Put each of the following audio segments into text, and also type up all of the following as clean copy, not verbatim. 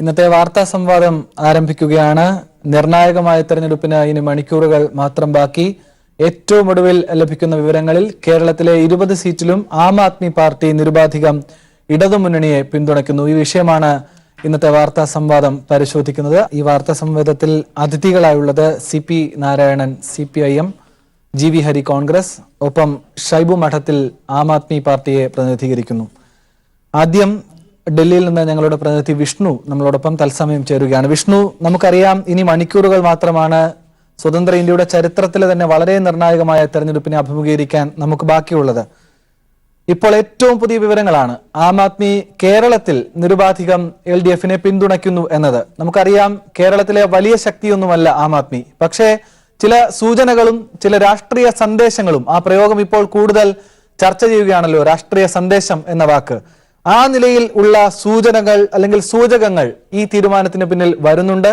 ഇന്നത്തെ വാർത്താ സംവാദം ആരംഭിക്കുകയാണ്. നിർണായകമായ തെരഞ്ഞെടുപ്പിന് ഇനി മണിക്കൂറുകൾ മാത്രം ബാക്കി. ഏറ്റവും ഒടുവിൽ ലഭിക്കുന്ന വിവരങ്ങളിൽ കേരളത്തിലെ 20 സീറ്റിലും ആം ആദ്മി പാർട്ടി നിരുപാധികം ഇടതുമുന്നണിയെ പിന്തുണയ്ക്കുന്നു. ഈ വിഷയമാണ് ഇന്നത്തെ വാർത്താ സംവാദം പരിശോധിക്കുന്നത്. ഈ വാർത്താ സംവാദത്തിൽ അതിഥികളായുള്ളത് CP Narayanan CPIM, GV Hari Congress, ഒപ്പം ഷൈബു മഠത്തിൽ ആം ആദ്മി പാർട്ടിയെ പ്രതിനിധീകരിക്കുന്നു. ആദ്യം ഡൽഹിയിൽ നിന്ന് ഞങ്ങളുടെ പ്രതിനിധി വിഷ്ണു നമ്മളോടൊപ്പം തത്സമയം ചേരുകയാണ്. വിഷ്ണു, നമുക്കറിയാം ഇനി മണിക്കൂറുകൾ മാത്രമാണ് സ്വതന്ത്ര ഇന്ത്യയുടെ ചരിത്രത്തിലെ തന്നെ വളരെ നിർണായകമായ തെരഞ്ഞെടുപ്പിനെ അഭിമുഖീകരിക്കാൻ നമുക്ക് ബാക്കിയുള്ളത്. ഇപ്പോൾ ഏറ്റവും പുതിയ വിവരങ്ങളാണ്. ആം ആദ്മി കേരളത്തിൽ നിരുപാധികം LDFനെ പിന്തുണയ്ക്കുന്നു എന്നത്. നമുക്കറിയാം കേരളത്തിലെ വലിയ ശക്തിയൊന്നുമല്ല ആം ആദ്മി. പക്ഷേ ചില സൂചനകളും ചില രാഷ്ട്രീയ സന്ദേശങ്ങളും, ആ പ്രയോഗം ഇപ്പോൾ കൂടുതൽ ചർച്ച ചെയ്യുകയാണല്ലോ, രാഷ്ട്രീയ സന്ദേശം എന്ന വാക്ക്. ആ നിലയിൽ ഉള്ള സൂചനകൾ അല്ലെങ്കിൽ സൂചകങ്ങൾ ഈ തീരുമാനത്തിന് പിന്നിൽ വരുന്നുണ്ട്.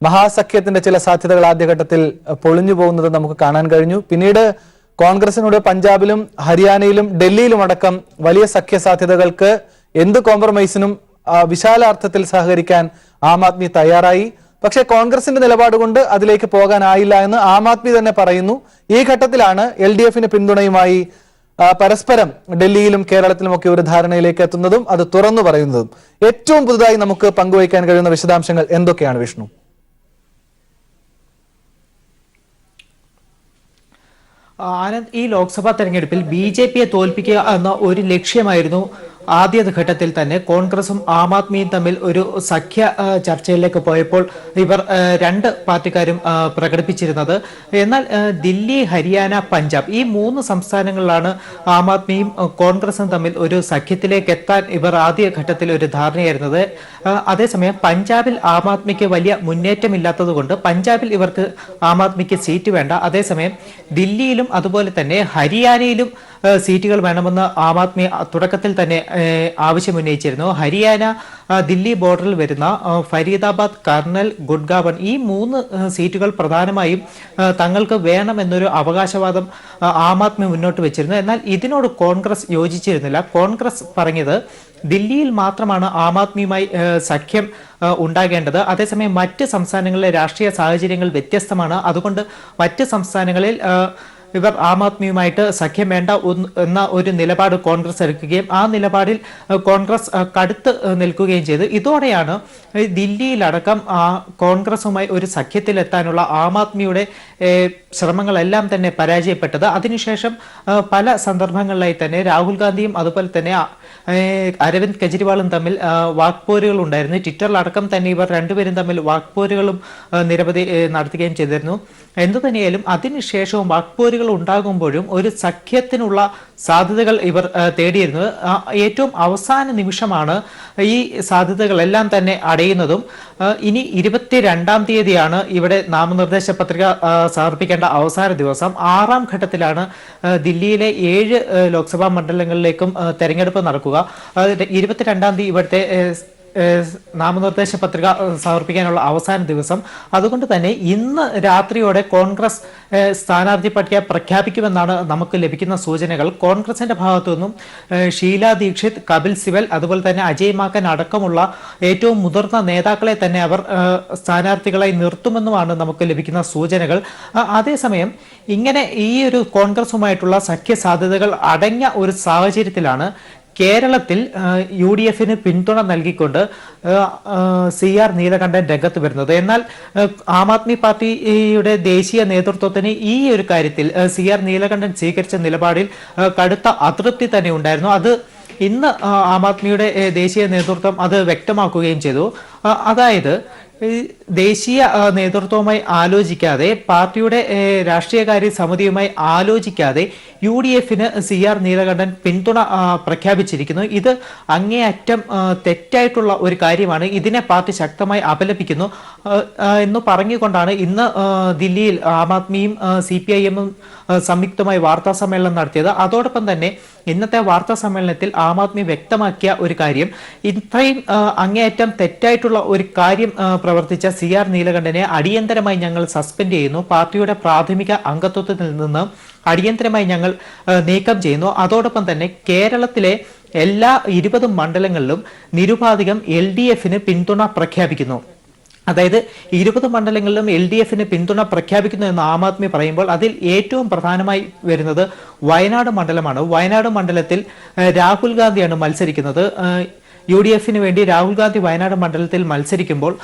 മഹാസഖ്യത്തിന്റെ ചില സാധ്യതകൾ ആദ്യഘട്ടത്തിൽ പൊളിഞ്ഞു പോകുന്നത് നമുക്ക് കാണാൻ കഴിഞ്ഞു. പിന്നീട് കോൺഗ്രസിനോട് പഞ്ചാബിലും ഹരിയാനയിലും ഡൽഹിയിലും അടക്കം വലിയ സഖ്യ സാധ്യതകൾക്ക് എന്ത് കോംപ്രമൈസിനും വിശാലാർത്ഥത്തിൽ സഹകരിക്കാൻ ആം ആദ്മി തയ്യാറായി. പക്ഷേ കോൺഗ്രസിന്റെ നിലപാട് കൊണ്ട് അതിലേക്ക് പോകാനായില്ല എന്ന് ആം ആദ്മി തന്നെ പറയുന്നു. ഈ ഘട്ടത്തിലാണ് LDFന് പിന്തുണയുമായി പരസ്പരം ഡൽഹിയിലും കേരളത്തിലും ഒക്കെ ഒരു ധാരണയിലേക്ക് എത്തുന്നതും അത് തുറന്നു പറയുന്നതും. ഏറ്റവും പുതുതായി നമുക്ക് പങ്കുവയ്ക്കാൻ കഴിയുന്ന വിശദാംശങ്ങൾ എന്തൊക്കെയാണ് വിഷ്ണു? ആനന്ദ്, ഈ ലോക്സഭാ തെരഞ്ഞെടുപ്പിൽ BJPയെ തോൽപ്പിക്കുക എന്ന ഒരു ലക്ഷ്യമായിരുന്നു ആദ്യഘട്ടത്തിൽ തന്നെ കോൺഗ്രസും ആം ആദ്മിയും തമ്മിൽ ഒരു സഖ്യ ചർച്ചയിലേക്ക് പോയപ്പോൾ ഇവർ രണ്ട് പാർട്ടിക്കാരും പ്രകടിപ്പിച്ചിരുന്നത്. എന്നാൽ ദില്ലി, ഹരിയാന, പഞ്ചാബ് ഈ 3 സംസ്ഥാനങ്ങളിലാണ് ആം ആദ്മിയും കോൺഗ്രസും തമ്മിൽ ഒരു സഖ്യത്തിലേക്ക് എത്താൻ ഇവർ ആദ്യഘട്ടത്തിൽ ഒരു ധാരണയായിരുന്നത്. അതേസമയം പഞ്ചാബിൽ ആം ആദ്മിക്ക് വലിയ മുന്നേറ്റമില്ലാത്തത് കൊണ്ട് പഞ്ചാബിൽ ഇവർക്ക് ആം ആദ്മിക്ക് സീറ്റ് വേണ്ട. അതേസമയം ദില്ലിയിലും അതുപോലെ തന്നെ ഹരിയാനയിലും സീറ്റുകൾ വേണമെന്ന് ആം ആദ്മി തുടക്കത്തിൽ തന്നെ ആവശ്യമുന്നയിച്ചിരുന്നു. ഹരിയാന ദില്ലി ബോർഡറിൽ വരുന്ന ഫരീദാബാദ്, കർണൽ, ഗുഡ്ഗാവൺ ഈ 3 സീറ്റുകൾ പ്രധാനമായും തങ്ങൾക്ക് വേണമെന്നൊരു അവകാശവാദം ആം ആദ്മി മുന്നോട്ട് വെച്ചിരുന്നു. എന്നാൽ ഇതിനോട് കോൺഗ്രസ് യോജിച്ചിരുന്നില്ല. കോൺഗ്രസ് പറഞ്ഞത് ദില്ലിയിൽ മാത്രമാണ് ആം ആദ്മിയുമായി സഖ്യം ഉണ്ടാകേണ്ടത്. അതേസമയം മറ്റ് സംസ്ഥാനങ്ങളിലെ രാഷ്ട്രീയ സാഹചര്യങ്ങൾ വ്യത്യസ്തമാണ്. അതുകൊണ്ട് മറ്റ് സംസ്ഥാനങ്ങളിൽ ഇവർ ആം ആദ്മിയുമായിട്ട് സഖ്യം വേണ്ട എന്ന ഒരു നിലപാട് കോൺഗ്രസ് എടുക്കുകയും ആ നിലപാടിൽ കോൺഗ്രസ് കടുത്ത് നിൽക്കുകയും ചെയ്തു. ഇതോടെയാണ് ദില്ലിയിലടക്കം കോൺഗ്രസുമായി ഒരു സഖ്യത്തിലെത്താനുള്ള ആം ആദ്മിയുടെ ശ്രമങ്ങളെല്ലാം തന്നെ പരാജയപ്പെട്ടത്. അതിനുശേഷം പല സന്ദർഭങ്ങളിലായി തന്നെ രാഹുൽ ഗാന്ധിയും അതുപോലെ തന്നെ അരവിന്ദ് കെജ്രിവാളും തമ്മിൽ വാക്പോരുകൾ ഉണ്ടായിരുന്നു. ട്വിറ്ററിലടക്കം തന്നെ ഇവർ രണ്ടുപേരും തമ്മിൽ വാക്പോരുകളും നിരവധി നടത്തുകയും ചെയ്തിരുന്നു. എന്തു തന്നെയായാലും അതിനുശേഷവും വാക്പോരുകൾ ഉണ്ടാകുമ്പോഴും ഒരു സഖ്യത്തിനുള്ള സാധ്യതകൾ ഇവർ തേടിയിരുന്നത്. ഏറ്റവും അവസാന നിമിഷമാണ് ഈ സാധ്യതകളെല്ലാം തന്നെ അടയുന്നതും. ഇനി 22-ാം തീയതിയാണ് ഇവിടെ നാമനിർദ്ദേശ പത്രിക സമർപ്പിക്കേണ്ട അവസാന ദിവസം. 6ാം ഘട്ടത്തിലാണ് ദില്ലിയിലെ 7 ലോക്സഭാ മണ്ഡലങ്ങളിലേക്കും തെരഞ്ഞെടുപ്പ് നടക്കുക. 22-ാം തീയതി ഇവിടുത്തെ നാമനിർദ്ദേശ പത്രിക സമർപ്പിക്കാനുള്ള അവസാന ദിവസം. അതുകൊണ്ട് തന്നെ ഇന്ന് രാത്രിയോടെ കോൺഗ്രസ് സ്ഥാനാർത്ഥി പട്ടിക പ്രഖ്യാപിക്കുമെന്നാണ് നമുക്ക് ലഭിക്കുന്ന സൂചനകൾ. കോൺഗ്രസിന്റെ ഭാഗത്തു നിന്നും ഷീല ദീക്ഷിത്, കപിൽ സിബൽ, അതുപോലെ തന്നെ അജയ് മാക്കൻ അടക്കമുള്ള ഏറ്റവും മുതിർന്ന നേതാക്കളെ തന്നെ അവർ സ്ഥാനാർത്ഥികളായി നിർത്തുമെന്നുമാണ് നമുക്ക് ലഭിക്കുന്ന സൂചനകൾ. അതേസമയം ഇങ്ങനെ ഈ ഒരു കോൺഗ്രസുമായിട്ടുള്ള സഖ്യ സാധ്യതകൾ അടങ്ങിയ ഒരു സാഹചര്യത്തിലാണ് കേരളത്തിൽ UDFന് പിന്തുണ നൽകിക്കൊണ്ട് CR നീലകണ്ഠൻ രംഗത്ത് വരുന്നത്. എന്നാൽ ആം ആദ്മി പാർട്ടിയുടെ ദേശീയ നേതൃത്വത്തിന് ഈ ഒരു കാര്യത്തിൽ CR നീലകണ്ഠൻ സ്വീകരിച്ച നിലപാടിൽ കടുത്ത അതൃപ്തി തന്നെ ഉണ്ടായിരുന്നു. അത് ഇന്ന് ആം ആദ്മിയുടെ ദേശീയ നേതൃത്വം അത് വ്യക്തമാക്കുകയും ചെയ്തു. അതായത് ദേശീയ നേതൃത്വവുമായി ആലോചിക്കാതെ, പാർട്ടിയുടെ രാഷ്ട്രീയകാര്യ സമിതിയുമായി ആലോചിക്കാതെ UDFന് CR നീലകണ്ഠൻ പിന്തുണ പ്രഖ്യാപിച്ചിരിക്കുന്നു. ഇത് അങ്ങേയറ്റം തെറ്റായിട്ടുള്ള ഒരു കാര്യമാണ്. ഇതിനെ പാർട്ടി ശക്തമായി അപലപിക്കുന്നു എന്ന് പറഞ്ഞുകൊണ്ടാണ് ഇന്ന് ദില്ലിയിൽ ആം ആദ്മിയും CPIM-ഉം സംയുക്തമായി വാർത്താ സമ്മേളനം നടത്തിയത്. അതോടൊപ്പം തന്നെ ഇന്നത്തെ വാർത്താ സമ്മേളനത്തിൽ ആം ആദ്മി വ്യക്തമാക്കിയ ഒരു കാര്യം, ഇത്രയും അങ്ങേയറ്റം തെറ്റായിട്ടുള്ള ഒരു കാര്യം പ്രവർത്തിച്ച CR നീലകണ്ഠനെ അടിയന്തരമായി ഞങ്ങൾ സസ്പെൻഡ് ചെയ്യുന്നു. പാർട്ടിയുടെ പ്രാഥമിക അംഗത്വത്തിൽ നിന്ന് അടിയന്തരമായി ഞങ്ങൾ നീക്കം ചെയ്യുന്നു. അതോടൊപ്പം തന്നെ കേരളത്തിലെ എല്ലാ 20 മണ്ഡലങ്ങളിലും നിരുപാധികം LDF-ന് പിന്തുണ പ്രഖ്യാപിക്കുന്നു. അതായത് 20 മണ്ഡലങ്ങളിലും LDF-ന് പിന്തുണ പ്രഖ്യാപിക്കുന്നു എന്ന് ആം ആദ്മി പറയുമ്പോൾ അതിൽ ഏറ്റവും പ്രധാനമായി വരുന്നത് വയനാട് മണ്ഡലമാണ്. വയനാട് മണ്ഡലത്തിൽ രാഹുൽ ഗാന്ധിയാണ് മത്സരിക്കുന്നത്. UDF-ന് വേണ്ടി രാഹുൽ ഗാന്ധി വയനാട് മണ്ഡലത്തിൽ മത്സരിക്കുമ്പോൾ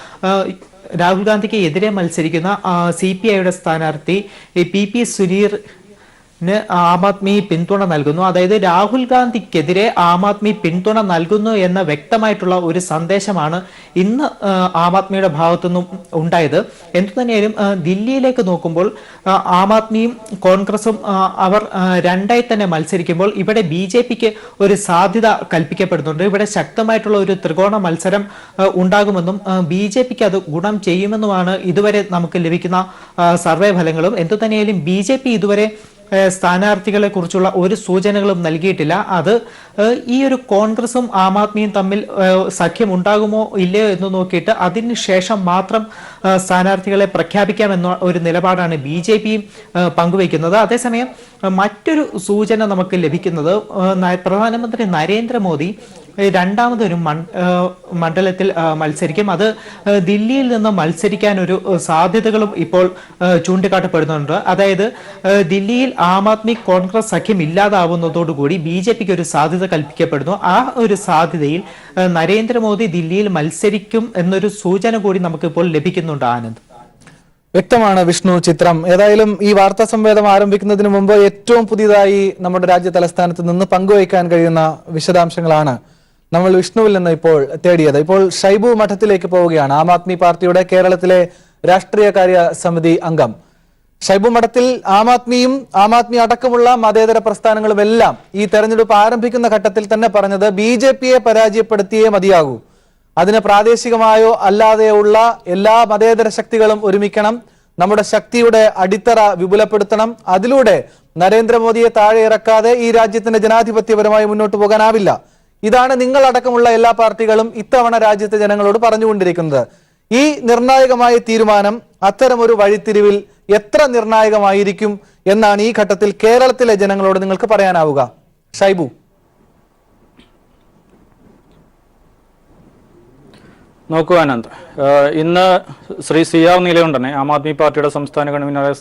രാഹുൽ ഗാന്ധിക്ക് എതിരെ മത്സരിക്കുന്ന CPI-യുടെ സ്ഥാനാർത്ഥി PP സുനീർ ആം ആദ്മി പിന്തുണ നൽകുന്നു. അതായത് രാഹുൽ ഗാന്ധിക്കെതിരെ ആം ആദ്മി പിന്തുണ നൽകുന്നു എന്ന വ്യക്തമായിട്ടുള്ള ഒരു സന്ദേശമാണ് ഇന്ന് ആം ആദ്മിയുടെ ഭാഗത്തുനിന്നും ഉണ്ടായത്. എന്തു തന്നെയായാലും ദില്ലിയിലേക്ക് നോക്കുമ്പോൾ ആം ആദ്മിയും കോൺഗ്രസും അവർ രണ്ടായി തന്നെ മത്സരിക്കുമ്പോൾ ഇവിടെ BJPക്ക് ഒരു സാധ്യത കൽപ്പിക്കപ്പെടുന്നുണ്ട്. ഇവിടെ ശക്തമായിട്ടുള്ള ഒരു ത്രികോണ മത്സരം ഉണ്ടാകുമെന്നും BJPക്ക് അത് ഗുണം ചെയ്യുമെന്നുമാണ് ഇതുവരെ നമുക്ക് ലഭിക്കുന്ന സർവേ ഫലങ്ങളും. എന്തു തന്നെയായാലും BJP ഇതുവരെ സ്ഥാനാർത്ഥികളെ കുറിച്ചുള്ള ഒരു സൂചനകളും നൽകിയിട്ടില്ല. അത് ഈ ഒരു കോൺഗ്രസും ആം ആദ്മിയും തമ്മിൽ സഖ്യം ഉണ്ടാകുമോ ഇല്ലയോ എന്ന് നോക്കിയിട്ട് അതിനുശേഷം മാത്രം സ്ഥാനാർത്ഥികളെ പ്രഖ്യാപിക്കാമെന്ന ഒരു നിലപാടാണ് BJPയും പങ്കുവയ്ക്കുന്നത്. അതേസമയം മറ്റൊരു സൂചന നമുക്ക് ലഭിക്കുന്നത് പ്രധാനമന്ത്രി നരേന്ദ്രമോദി രണ്ടാമതൊരു മണ്ഡലത്തിൽ മത്സരിക്കും. അത് ദില്ലിയിൽ നിന്ന് മത്സരിക്കാൻ ഒരു സാധ്യതകളും ഇപ്പോൾ ചൂണ്ടിക്കാട്ടപ്പെടുന്നുണ്ട്. അതായത് ദില്ലിയിൽ ആം ആദ്മി കോൺഗ്രസ് സഖ്യം ഇല്ലാതാവുന്നതോടുകൂടി BJPക്ക് ഒരു സാധ്യത കൽപ്പിക്കപ്പെടുന്നു. ആ ഒരു സാധ്യതയിൽ നരേന്ദ്രമോദി ദില്ലിയിൽ മത്സരിക്കും എന്നൊരു സൂചന കൂടി നമുക്കിപ്പോൾ ലഭിക്കുന്നുണ്ട്. ആനന്ദ്, വ്യക്തമാണ് വിഷ്ണു ചിത്രം. ഏതായാലും ഈ വാർത്താ സംവേദം ആരംഭിക്കുന്നതിന് മുമ്പ് ഏറ്റവും പുതിയതായി നമ്മുടെ രാജ്യ തലസ്ഥാനത്ത് നിന്ന് പങ്കുവയ്ക്കാൻ കഴിയുന്ന വിശദാംശങ്ങളാണ് നമ്മൾ വിഷ്ണുവിൽ നിന്ന് ഇപ്പോൾ തേടിയത്. ഇപ്പോൾ ഷൈബു മഠത്തിലേക്ക് പോവുകയാണ്, ആം ആദ്മി പാർട്ടിയുടെ കേരളത്തിലെ രാഷ്ട്രീയ കാര്യ സമിതി അംഗം. ഷൈബു മഠത്തിൽ ആം ആദ്മി അടക്കമുള്ള മതേതര പ്രസ്ഥാനങ്ങളും എല്ലാം ഈ തെരഞ്ഞെടുപ്പ് ആരംഭിക്കുന്ന ഘട്ടത്തിൽ തന്നെ പറഞ്ഞത് BJPയെ പരാജയപ്പെടുത്തിയേ മതിയാകൂ. അതിന് പ്രാദേശികമായോ അല്ലാതെയോ ഉള്ള എല്ലാ മതേതര ശക്തികളും ഒരുമിക്കണം, നമ്മുടെ ശക്തിയുടെ അടിത്തറ വിപുലപ്പെടുത്തണം, അതിലൂടെ നരേന്ദ്രമോദിയെ താഴെ ഇറക്കാതെ ഈ രാജ്യത്തിന്റെ ജനാധിപത്യപരമായി മുന്നോട്ട് പോകാനാവില്ല. ഇതാണ് നിങ്ങളടക്കമുള്ള എല്ലാ പാർട്ടികളും ഇത്തവണ രാജ്യത്തെ ജനങ്ങളോട് പറഞ്ഞുകൊണ്ടിരിക്കുന്നത്. ഈ നിർണായകമായ തീരുമാനം അത്തരമൊരു വഴിത്തിരിവിൽ എത്ര നിർണായകമായിരിക്കും എന്നാണ് ഈ ഘട്ടത്തിൽ കേരളത്തിലെ ജനങ്ങളോട് നിങ്ങൾക്ക് പറയാനാവുക? ഷൈബു. നോക്കൂ ആനന്ദ്, ഇന്ന് ശ്രീ CR നീലകണ്ഠനെ, ആം ആദ്മി പാർട്ടിയുടെ സംസ്ഥാന കൺവീനറായ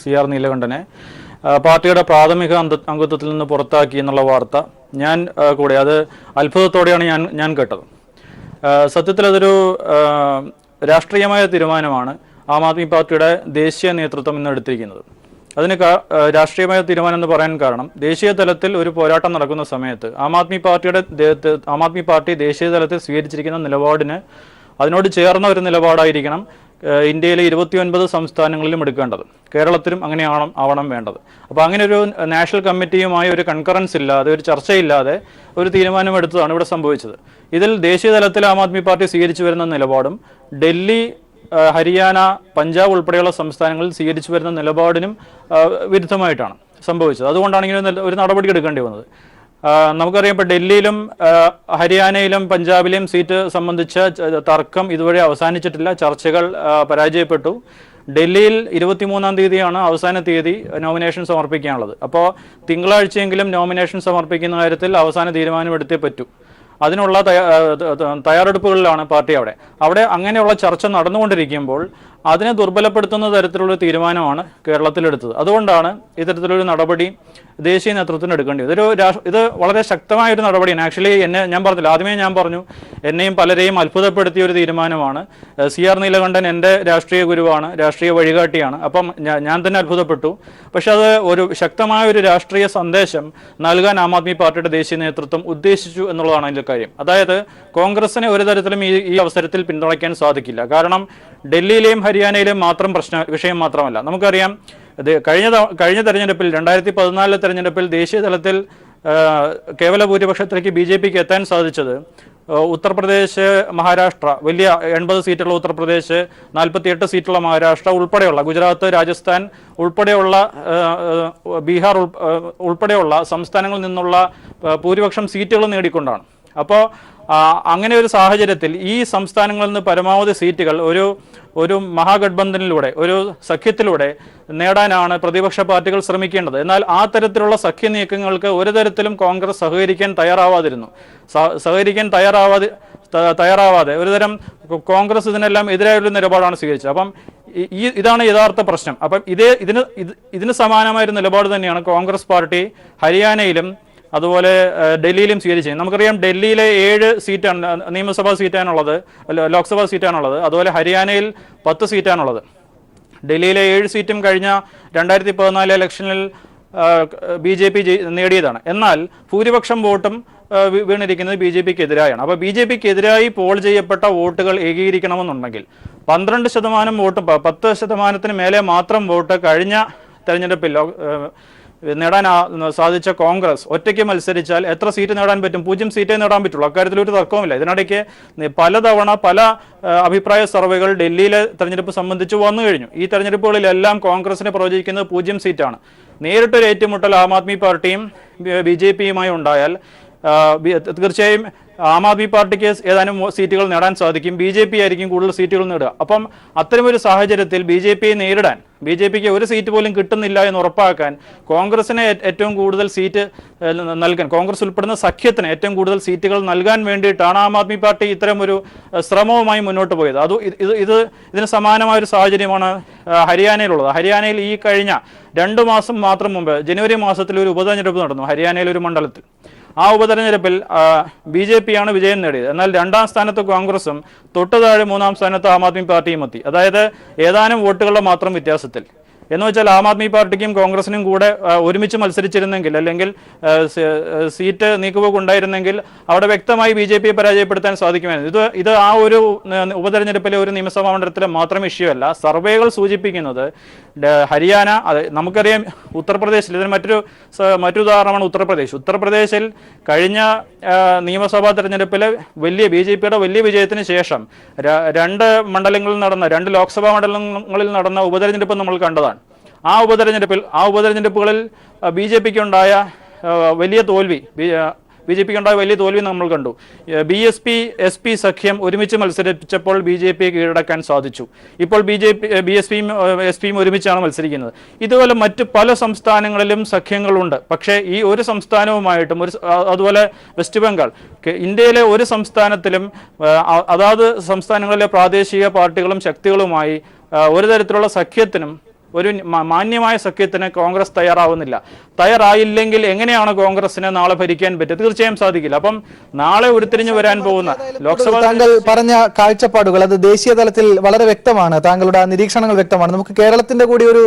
CR നീലകണ്ഠനെ പാർട്ടിയുടെ പ്രാഥമിക അംഗത്വത്തിൽ നിന്ന് പുറത്താക്കി എന്നുള്ള വാർത്ത ഞാൻ കൂടെ അത് അത്ഭുതത്തോടെയാണ് ഞാൻ കേട്ടത്. സത്യത്തിൽ അതൊരു രാഷ്ട്രീയമായ തീരുമാനമാണ് ആം ആദ്മി പാർട്ടിയുടെ ദേശീയ നേതൃത്വം ഇന്ന് എടുത്തിരിക്കുന്നത്. അതിന് രാഷ്ട്രീയമായ തീരുമാനം എന്ന് പറയാൻ കാരണം, ദേശീയ തലത്തിൽ ഒരു പോരാട്ടം നടക്കുന്ന സമയത്ത് ആം ആദ്മി പാർട്ടി ദേശീയ തലത്തിൽ സ്വീകരിച്ചിരിക്കുന്ന നിലപാടിന് അതിനോട് ചേർന്ന ഒരു നിലപാടായിരിക്കണം ഇന്ത്യയിലെ 29 സംസ്ഥാനങ്ങളിലും എടുക്കേണ്ടത്. കേരളത്തിലും അങ്ങനെ ആവണം വേണ്ടത്. അപ്പോൾ അങ്ങനെ ഒരു നാഷണൽ കമ്മിറ്റിയുമായി ഒരു കൺകറൻസ് ഇല്ലാതെ, ഒരു ചർച്ചയില്ലാതെ ഒരു തീരുമാനമെടുത്തതാണ് ഇവിടെ സംഭവിച്ചത്. ഇതിൽ ദേശീയ തലത്തിൽ ആം ആദ്മി പാർട്ടി സ്വീകരിച്ചു വരുന്ന നിലപാടും ഡൽഹി, ഹരിയാന, പഞ്ചാബ് ഉൾപ്പെടെയുള്ള സംസ്ഥാനങ്ങളിൽ സ്വീകരിച്ചു വരുന്ന നിലപാടിനും വിരുദ്ധമായിട്ടാണ് സംഭവിച്ചത്. അതുകൊണ്ടാണ് ഇങ്ങനെ ഒരു നടപടി എടുക്കേണ്ടി വന്നത്. നമുക്കറിയാം, ഇപ്പോൾ ഡൽഹിയിലും ഹരിയാനയിലും പഞ്ചാബിലെയും സീറ്റ് സംബന്ധിച്ച തർക്കം ഇതുവരെ അവസാനിച്ചിട്ടില്ല. ചർച്ചകൾ പരാജയപ്പെട്ടു. ഡൽഹിയിൽ 23-ാം തീയതിയാണ് അവസാന തീയതി നോമിനേഷൻ സമർപ്പിക്കാനുള്ളത്. അപ്പോൾ തിങ്കളാഴ്ചയെങ്കിലും നോമിനേഷൻ സമർപ്പിക്കുന്ന കാര്യത്തിൽ അവസാന തീരുമാനമെടുത്തേ പറ്റൂ. അതിനുള്ള തയ്യാറെടുപ്പുകളിലാണ് പാർട്ടി. അവിടെ അങ്ങനെയുള്ള ചർച്ച നടന്നുകൊണ്ടിരിക്കുമ്പോൾ അതിനെ ദുർബലപ്പെടുത്തുന്ന തരത്തിലുള്ള തീരുമാനമാണ് കേരളത്തിലെടുത്തത്. അതുകൊണ്ടാണ് ഇത്തരത്തിലൊരു നടപടി ദേശീയ നേതൃത്വത്തിന് എടുക്കേണ്ടി വന്നത്. ഇത് വളരെ ശക്തമായൊരു നടപടിയാണ്. ആക്ച്വലി ഞാൻ പറഞ്ഞില്ല, ആദ്യമേ ഞാൻ പറഞ്ഞു, എന്നെയും പലരെയും അത്ഭുതപ്പെടുത്തിയ ഒരു തീരുമാനമാണ്. CR നീലകണ്ഠൻ എൻ്റെ രാഷ്ട്രീയ ഗുരുവാണ്, രാഷ്ട്രീയ വഴികാട്ടിയാണ്. അപ്പം ഞാൻ തന്നെ അത്ഭുതപ്പെട്ടു. പക്ഷെ അത് ഒരു ശക്തമായ ഒരു രാഷ്ട്രീയ സന്ദേശം നൽകാൻ ആം ആദ്മി പാർട്ടിയുടെ ദേശീയ നേതൃത്വം ഉദ്ദേശിച്ചു എന്നുള്ളതാണ് അതിൻ്റെ കാര്യം. അതായത് കോൺഗ്രസിനെ ഒരു തരത്തിലും ഈ അവസരത്തിൽ പിന്തുണയ്ക്കാൻ സാധിക്കില്ല. കാരണം ഡൽഹിയിലെയും ഹരിയാനയിലെയും മാത്രം വിഷയം മാത്രമല്ല. നമുക്കറിയാം, കഴിഞ്ഞ തെരഞ്ഞെടുപ്പിൽ 2014 തെരഞ്ഞെടുപ്പിൽ ദേശീയ തലത്തിൽ കേവല ഭൂരിപക്ഷത്തിലേക്ക് BJPക്ക് എത്താൻ സാധിച്ചത് ഉത്തർപ്രദേശ്, മഹാരാഷ്ട്ര, വലിയ 80 സീറ്റുള്ള ഉത്തർപ്രദേശ്, 48 സീറ്റുള്ള മഹാരാഷ്ട്ര ഉൾപ്പെടെയുള്ള ഗുജറാത്ത്, രാജസ്ഥാൻ ഉൾപ്പെടെയുള്ള ബീഹാർ ഉൾപ്പെടെയുള്ള സംസ്ഥാനങ്ങളിൽ നിന്നുള്ള ഭൂരിപക്ഷം സീറ്റുകൾ നേടിക്കൊണ്ടാണ്. അപ്പോൾ അങ്ങനെ ഒരു സാഹചര്യത്തിൽ ഈ സംസ്ഥാനങ്ങളിൽ നിന്ന് പരമാവധി സീറ്റുകൾ ഒരു മഹാഗഡ്ബന്ധനിലൂടെ, ഒരു സഖ്യത്തിലൂടെ നേടാനാണ് പ്രതിപക്ഷ പാർട്ടികൾ ശ്രമിക്കേണ്ടത്. എന്നാൽ ആ തരത്തിലുള്ള സഖ്യ നീക്കങ്ങൾക്ക് ഒരു തരത്തിലും കോൺഗ്രസ് സഹകരിക്കാൻ തയ്യാറാവാതെ ഒരുതരം കോൺഗ്രസ് ഇതിനെല്ലാം എതിരായൊരു നിലപാടാണ് സ്വീകരിച്ചത്. അപ്പം ഇതാണ് യഥാർത്ഥ പ്രശ്നം. അപ്പം ഇതിന് സമാനമായൊരു നിലപാട് തന്നെയാണ് കോൺഗ്രസ് പാർട്ടി ഹരിയാനയിലും അതുപോലെ ഡൽഹിയിലും സ്വീകരിച്ചത്. നമുക്കറിയാം ഡൽഹിയിലെ 7 സീറ്റാണ് നിയമസഭാ സീറ്റാണുള്ളത്, ലോക്സഭാ സീറ്റാണുള്ളത്. അതുപോലെ ഹരിയാനയിൽ 10 സീറ്റാണുള്ളത്. ഡൽഹിയിലെ 7 സീറ്റും കഴിഞ്ഞ 2014 ഇലക്ഷനിൽ BJP നേടിയതാണ്. എന്നാൽ ഭൂരിപക്ഷം വോട്ടും വീണിരിക്കുന്നത് BJPക്ക് എതിരായാണ്. അപ്പോൾ BJPക്ക് എതിരായി പോൾ ചെയ്യപ്പെട്ട വോട്ടുകൾ ഏകീകരിക്കണമെന്നുണ്ടെങ്കിൽ 12% വോട്ട്, 10% മേലെ മാത്രം വോട്ട് കഴിഞ്ഞ തെരഞ്ഞെടുപ്പിൽ നേടാൻ സാധിച്ച കോൺഗ്രസ് ഒറ്റയ്ക്ക് മത്സരിച്ചാൽ എത്ര സീറ്റ് നേടാൻ പറ്റും? 0 സീറ്റേ നേടാൻ പറ്റുള്ളൂ. അക്കാര്യത്തിൽ ഒരു തർക്കവുമില്ല. ഇതിനിടയ്ക്ക് പലതവണ പല അഭിപ്രായ സർവേകൾ ഡൽഹിയിലെ തെരഞ്ഞെടുപ്പ് സംബന്ധിച്ച് വന്നു കഴിഞ്ഞു. ഈ തെരഞ്ഞെടുപ്പുകളിലെല്ലാം കോൺഗ്രസിനെ പ്രവചിക്കുന്നത് 0 സീറ്റാണ്. നേരിട്ടൊരു ഏറ്റുമുട്ടൽ ആം ആദ്മി പാർട്ടിയും BJPയുമായി ഉണ്ടായാൽ തീർച്ചയായും ആം ആദ്മി പാർട്ടിക്ക് ഏതാനും സീറ്റുകൾ നേടാൻ സാധിക്കും, BJP ആയിരിക്കും കൂടുതൽ സീറ്റുകൾ നേടുക. അപ്പം അത്തരമൊരു സാഹചര്യത്തിൽ BJPയെ നേരിടാൻ, BJPക്ക് ഒരു സീറ്റ് പോലും കിട്ടുന്നില്ല എന്ന് ഉറപ്പാക്കാൻ കോൺഗ്രസിന് ഏറ്റവും കൂടുതൽ സീറ്റ് നൽകാൻ, കോൺഗ്രസ് ഉൾപ്പെടുന്ന സഖ്യത്തിന് ഏറ്റവും കൂടുതൽ സീറ്റുകൾ നൽകാൻ വേണ്ടിയിട്ടാണ് ആം ആദ്മി പാർട്ടി ഇത്തരമൊരു ശ്രമവുമായി മുന്നോട്ട് പോയത്. ഇതിന് സമാനമായൊരു സാഹചര്യമാണ് ഹരിയാനയിലുള്ളത്. ഹരിയാനയിൽ ഈ കഴിഞ്ഞ 2 മാസം മാത്രം മുമ്പ് ജനുവരി മാസത്തിൽ ഒരു ഉപതെരഞ്ഞെടുപ്പ് നടന്നു ഹരിയാനയിലെ ഒരു മണ്ഡലത്തിൽ. ആ ഉപതെരഞ്ഞെടുപ്പിൽ BJPയാണ് വിജയം നേടിയത്. എന്നാൽ 2ാം സ്ഥാനത്ത് കോൺഗ്രസും തൊട്ടു താഴെ 3ാം സ്ഥാനത്ത് ആം ആദ്മി പാർട്ടിയും എത്തി. അതായത് ഏതാനും വോട്ടുകളുടെ മാത്രം വ്യത്യാസത്തിൽ. എന്ന് വെച്ചാൽ ആം ആദ്മി പാർട്ടിക്കും കോൺഗ്രസിനും കൂടെ ഒരുമിച്ച് മത്സരിച്ചിരുന്നെങ്കിൽ, അല്ലെങ്കിൽ സീറ്റ് നീക്കുപോക്ക് ഉണ്ടായിരുന്നെങ്കിൽ അവിടെ വ്യക്തമായി BJPയെ പരാജയപ്പെടുത്താൻ സാധിക്കുമായിരുന്നു. ഇത് ആ ഒരു ഉപതെരഞ്ഞെടുപ്പിലെ ഒരു നിയമസഭാ മണ്ഡലത്തിലെ മാത്രം ഇഷ്യൂ അല്ല. സർവേകൾ സൂചിപ്പിക്കുന്നത് ഹരിയാന, നമുക്കറിയാം ഉത്തർപ്രദേശിൽ, ഇതിന് മറ്റൊരു ഉദാഹരണമാണ് ഉത്തർപ്രദേശ്. ഉത്തർപ്രദേശിൽ കഴിഞ്ഞ നിയമസഭാ തെരഞ്ഞെടുപ്പിലെ BJPയുടെ വലിയ വിജയത്തിന് ശേഷം 2 ലോക്സഭാ മണ്ഡലങ്ങളിൽ നടന്ന ഉപതെരഞ്ഞെടുപ്പ് നമ്മൾ കണ്ടതാണ്. ആ ഉപതെരഞ്ഞെടുപ്പുകളിൽ BJPക്ക് ഉണ്ടായ വലിയ തോൽവി നമ്മൾ കണ്ടു. BSP SP സഖ്യം ഒരുമിച്ച് മത്സരിച്ചപ്പോൾ BJPയെ കീഴടക്കാൻ സാധിച്ചു. ഇപ്പോൾ BSPയും SPയും ഒരുമിച്ചാണ് മത്സരിക്കുന്നത്. ഇതുപോലെ മറ്റ് പല സംസ്ഥാനങ്ങളിലും സഖ്യങ്ങളുണ്ട്. പക്ഷേ ഈ ഒരു സംസ്ഥാനവുമായിട്ടും അതുപോലെ വെസ്റ്റ് ബംഗാൾ, ഇന്ത്യയിലെ ഒരു സംസ്ഥാനത്തിലും അതാത് സംസ്ഥാനങ്ങളിലെ പ്രാദേശിക പാർട്ടികളും ശക്തികളുമായി ഒരു തരത്തിലുള്ള സഖ്യത്തിനും, ഒരു മാന്യമായ സഖ്യത്തിന് കോൺഗ്രസ് തയ്യാറായില്ലെങ്കിൽ എങ്ങനെയാണ് കോൺഗ്രസിനെ നാളെ ഭരിക്കാൻ പറ്റുക? തീർച്ചയായും സാധിക്കില്ല. അപ്പം നാളെ ഉരുത്തിരിഞ്ഞു വരാൻ പോകുന്ന ലോക്സഭ, താങ്കൾ പറഞ്ഞ കാഴ്ചപ്പാടുകൾ അത് ദേശീയ തലത്തിൽ വളരെ വ്യക്തമാണ്. താങ്കളുടെ നിരീക്ഷണങ്ങൾ വ്യക്തമാണ്. നമുക്ക് കേരളത്തിന്റെ കൂടി ഒരു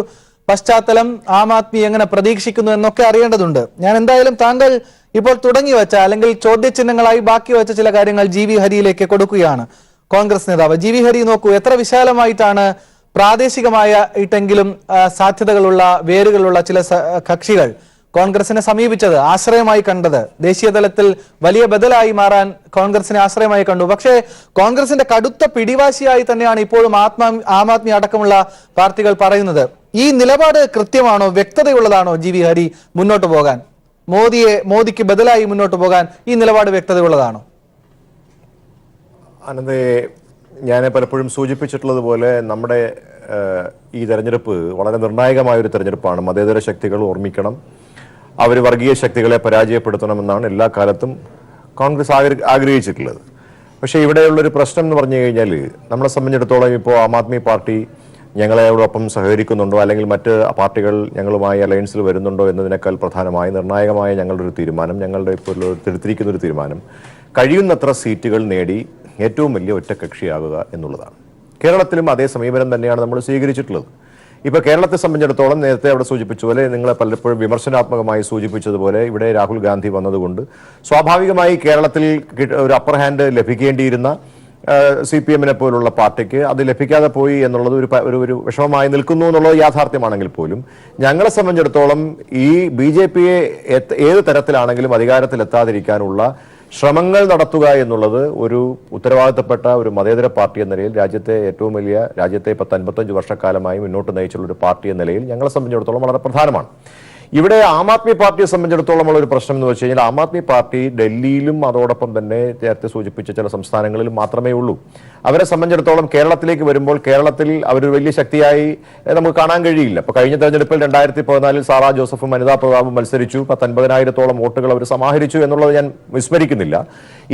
പശ്ചാത്തലം ആം ആദ്മി എങ്ങനെ പ്രതീക്ഷിക്കുന്നു എന്നൊക്കെ അറിയേണ്ടതുണ്ട്. ഞാൻ എന്തായാലും താങ്കൾ ഇപ്പോൾ തുടങ്ങി വെച്ച, അല്ലെങ്കിൽ ചോദ്യചിഹ്നങ്ങളായി ബാക്കി വെച്ച ചില കാര്യങ്ങൾ GV ഹരിയിലേക്ക് കൊടുക്കുകയാണ്. കോൺഗ്രസ് നേതാവ് GV ഹരി, നോക്കൂ, എത്ര വിശാലമായിട്ടാണ് പ്രാദേശികമായിട്ടെങ്കിലും സാധ്യതകളുള്ള, വേരുകളുള്ള ചില കക്ഷികൾ കോൺഗ്രസിനെ സമീപിച്ചത്, ആശ്രയമായി കണ്ടത്. ദേശീയ തലത്തിൽ വലിയ ബദലായി മാറാൻ കോൺഗ്രസിനെ ആശ്രയമായി കണ്ടു. പക്ഷേ കോൺഗ്രസിന്റെ കടുത്ത പിടിവാശിയായി തന്നെയാണ് ഇപ്പോഴും ആം ആദ്മി അടക്കമുള്ള പാർട്ടികൾ പറയുന്നത്. ഈ നിലപാട് കൃത്യമാണോ, വ്യക്തതയുള്ളതാണോ GV ഹരി മുന്നോട്ട് പോകാൻ? മോദിക്ക് ബദലായി മുന്നോട്ട് പോകാൻ ഈ നിലപാട് വ്യക്തതയുള്ളതാണോ? അനന്തേ, ഞാൻ പലപ്പോഴും സൂചിപ്പിച്ചിട്ടുള്ളതുപോലെ നമ്മുടെ ഈ തെരഞ്ഞെടുപ്പ് വളരെ നിർണായകമായൊരു തെരഞ്ഞെടുപ്പാണ്. മതേതര ശക്തികൾ ഓർമ്മിക്കണം, അവർ വർഗീയ ശക്തികളെ പരാജയപ്പെടുത്തണമെന്നാണ് എല്ലാ കാലത്തും കോൺഗ്രസ് ആഗ്രഹിച്ചിട്ടുള്ളത്. പക്ഷേ ഇവിടെയുള്ളൊരു പ്രശ്നം എന്ന് പറഞ്ഞു കഴിഞ്ഞാൽ, നമ്മളെ സംബന്ധിച്ചിടത്തോളം ഇപ്പോൾ ആം ആദ്മി പാർട്ടി ഞങ്ങളോടൊപ്പം സഹകരിക്കുന്നുണ്ടോ, അല്ലെങ്കിൽ മറ്റ് പാർട്ടികൾ ഞങ്ങളുമായി അലയൻസിൽ വരുന്നുണ്ടോ എന്നതിനേക്കാൾ പ്രധാനമായി നിർണായകമായ ഞങ്ങളുടെ ഒരു തീരുമാനം, ഞങ്ങളുടെ ഇപ്പോൾ എടുത്തിരിക്കുന്ന ഒരു തീരുമാനം, കഴിയുന്നത്ര സീറ്റുകൾ നേടി ഏറ്റവും വലിയ ഒറ്റക്കക്ഷിയാകുക എന്നുള്ളതാണ്. കേരളത്തിലും അതേ സമീപനം തന്നെയാണ് നമ്മൾ സ്വീകരിച്ചിട്ടുള്ളത്. ഇപ്പോൾ കേരളത്തെ സംബന്ധിച്ചിടത്തോളം നേരത്തെ അവിടെ സൂചിപ്പിച്ചതുപോലെ, നിങ്ങളെ പലപ്പോഴും വിമർശനാത്മകമായി സൂചിപ്പിച്ചതുപോലെ, ഇവിടെ രാഹുൽ ഗാന്ധി വന്നതുകൊണ്ട് സ്വാഭാവികമായി കേരളത്തിൽ ഒരു അപ്പർ ഹാൻഡ് ലഭിക്കേണ്ടിയിരുന്ന CPM-നെ പോലുള്ള പാർട്ടിക്ക് അത് ലഭിക്കാതെ പോയി എന്നുള്ളത് ഒരു വിഷമമായി നിൽക്കുന്നു എന്നുള്ളത് യാഥാർത്ഥ്യമാണെങ്കിൽ പോലും, ഞങ്ങളെ സംബന്ധിച്ചിടത്തോളം ഈ BJPയെ ഏത് തരത്തിലാണെങ്കിലും അധികാരത്തിലെത്താതിരിക്കാനുള്ള ശ്രമങ്ങൾ നടത്തുക എന്നുള്ളത് ഒരു ഉത്തരവാദിത്തപ്പെട്ട ഒരു മതേതര പാർട്ടി എന്ന നിലയിൽ, രാജ്യത്തെ 10-55 വർഷക്കാലമായി മുന്നോട്ട് നയിച്ചുള്ള ഒരു പാർട്ടി എന്ന നിലയിൽ ഞങ്ങളെ സംബന്ധിച്ചിടത്തോളം വളരെ പ്രധാനമാണ്. ഇവിടെ ആം ആദ്മി പാർട്ടിയെ സംബന്ധിച്ചിടത്തോളം ഉള്ള ഒരു പ്രശ്നം എന്ന് വെച്ച് കഴിഞ്ഞാൽ ആം ആദ്മി പാർട്ടി ഡൽഹിയിലും അതോടൊപ്പം തന്നെ നേരത്തെ സൂചിപ്പിച്ച ചില സംസ്ഥാനങ്ങളിലും മാത്രമേ ഉള്ളൂ. അവരെ സംബന്ധിച്ചിടത്തോളം കേരളത്തിലേക്ക് വരുമ്പോൾ കേരളത്തിൽ അവരൊരു വലിയ ശക്തിയായി നമുക്ക് കാണാൻ കഴിയില്ല. ഇപ്പൊ കഴിഞ്ഞ തെരഞ്ഞെടുപ്പിൽ 2014 സാറാ ജോസഫും അനിതാ പ്രതാപും മത്സരിച്ചു. 50,000-ഓളം വോട്ടുകൾ അവർ സമാഹരിച്ചു എന്നുള്ളത് ഞാൻ വിസ്മരിക്കുന്നില്ല.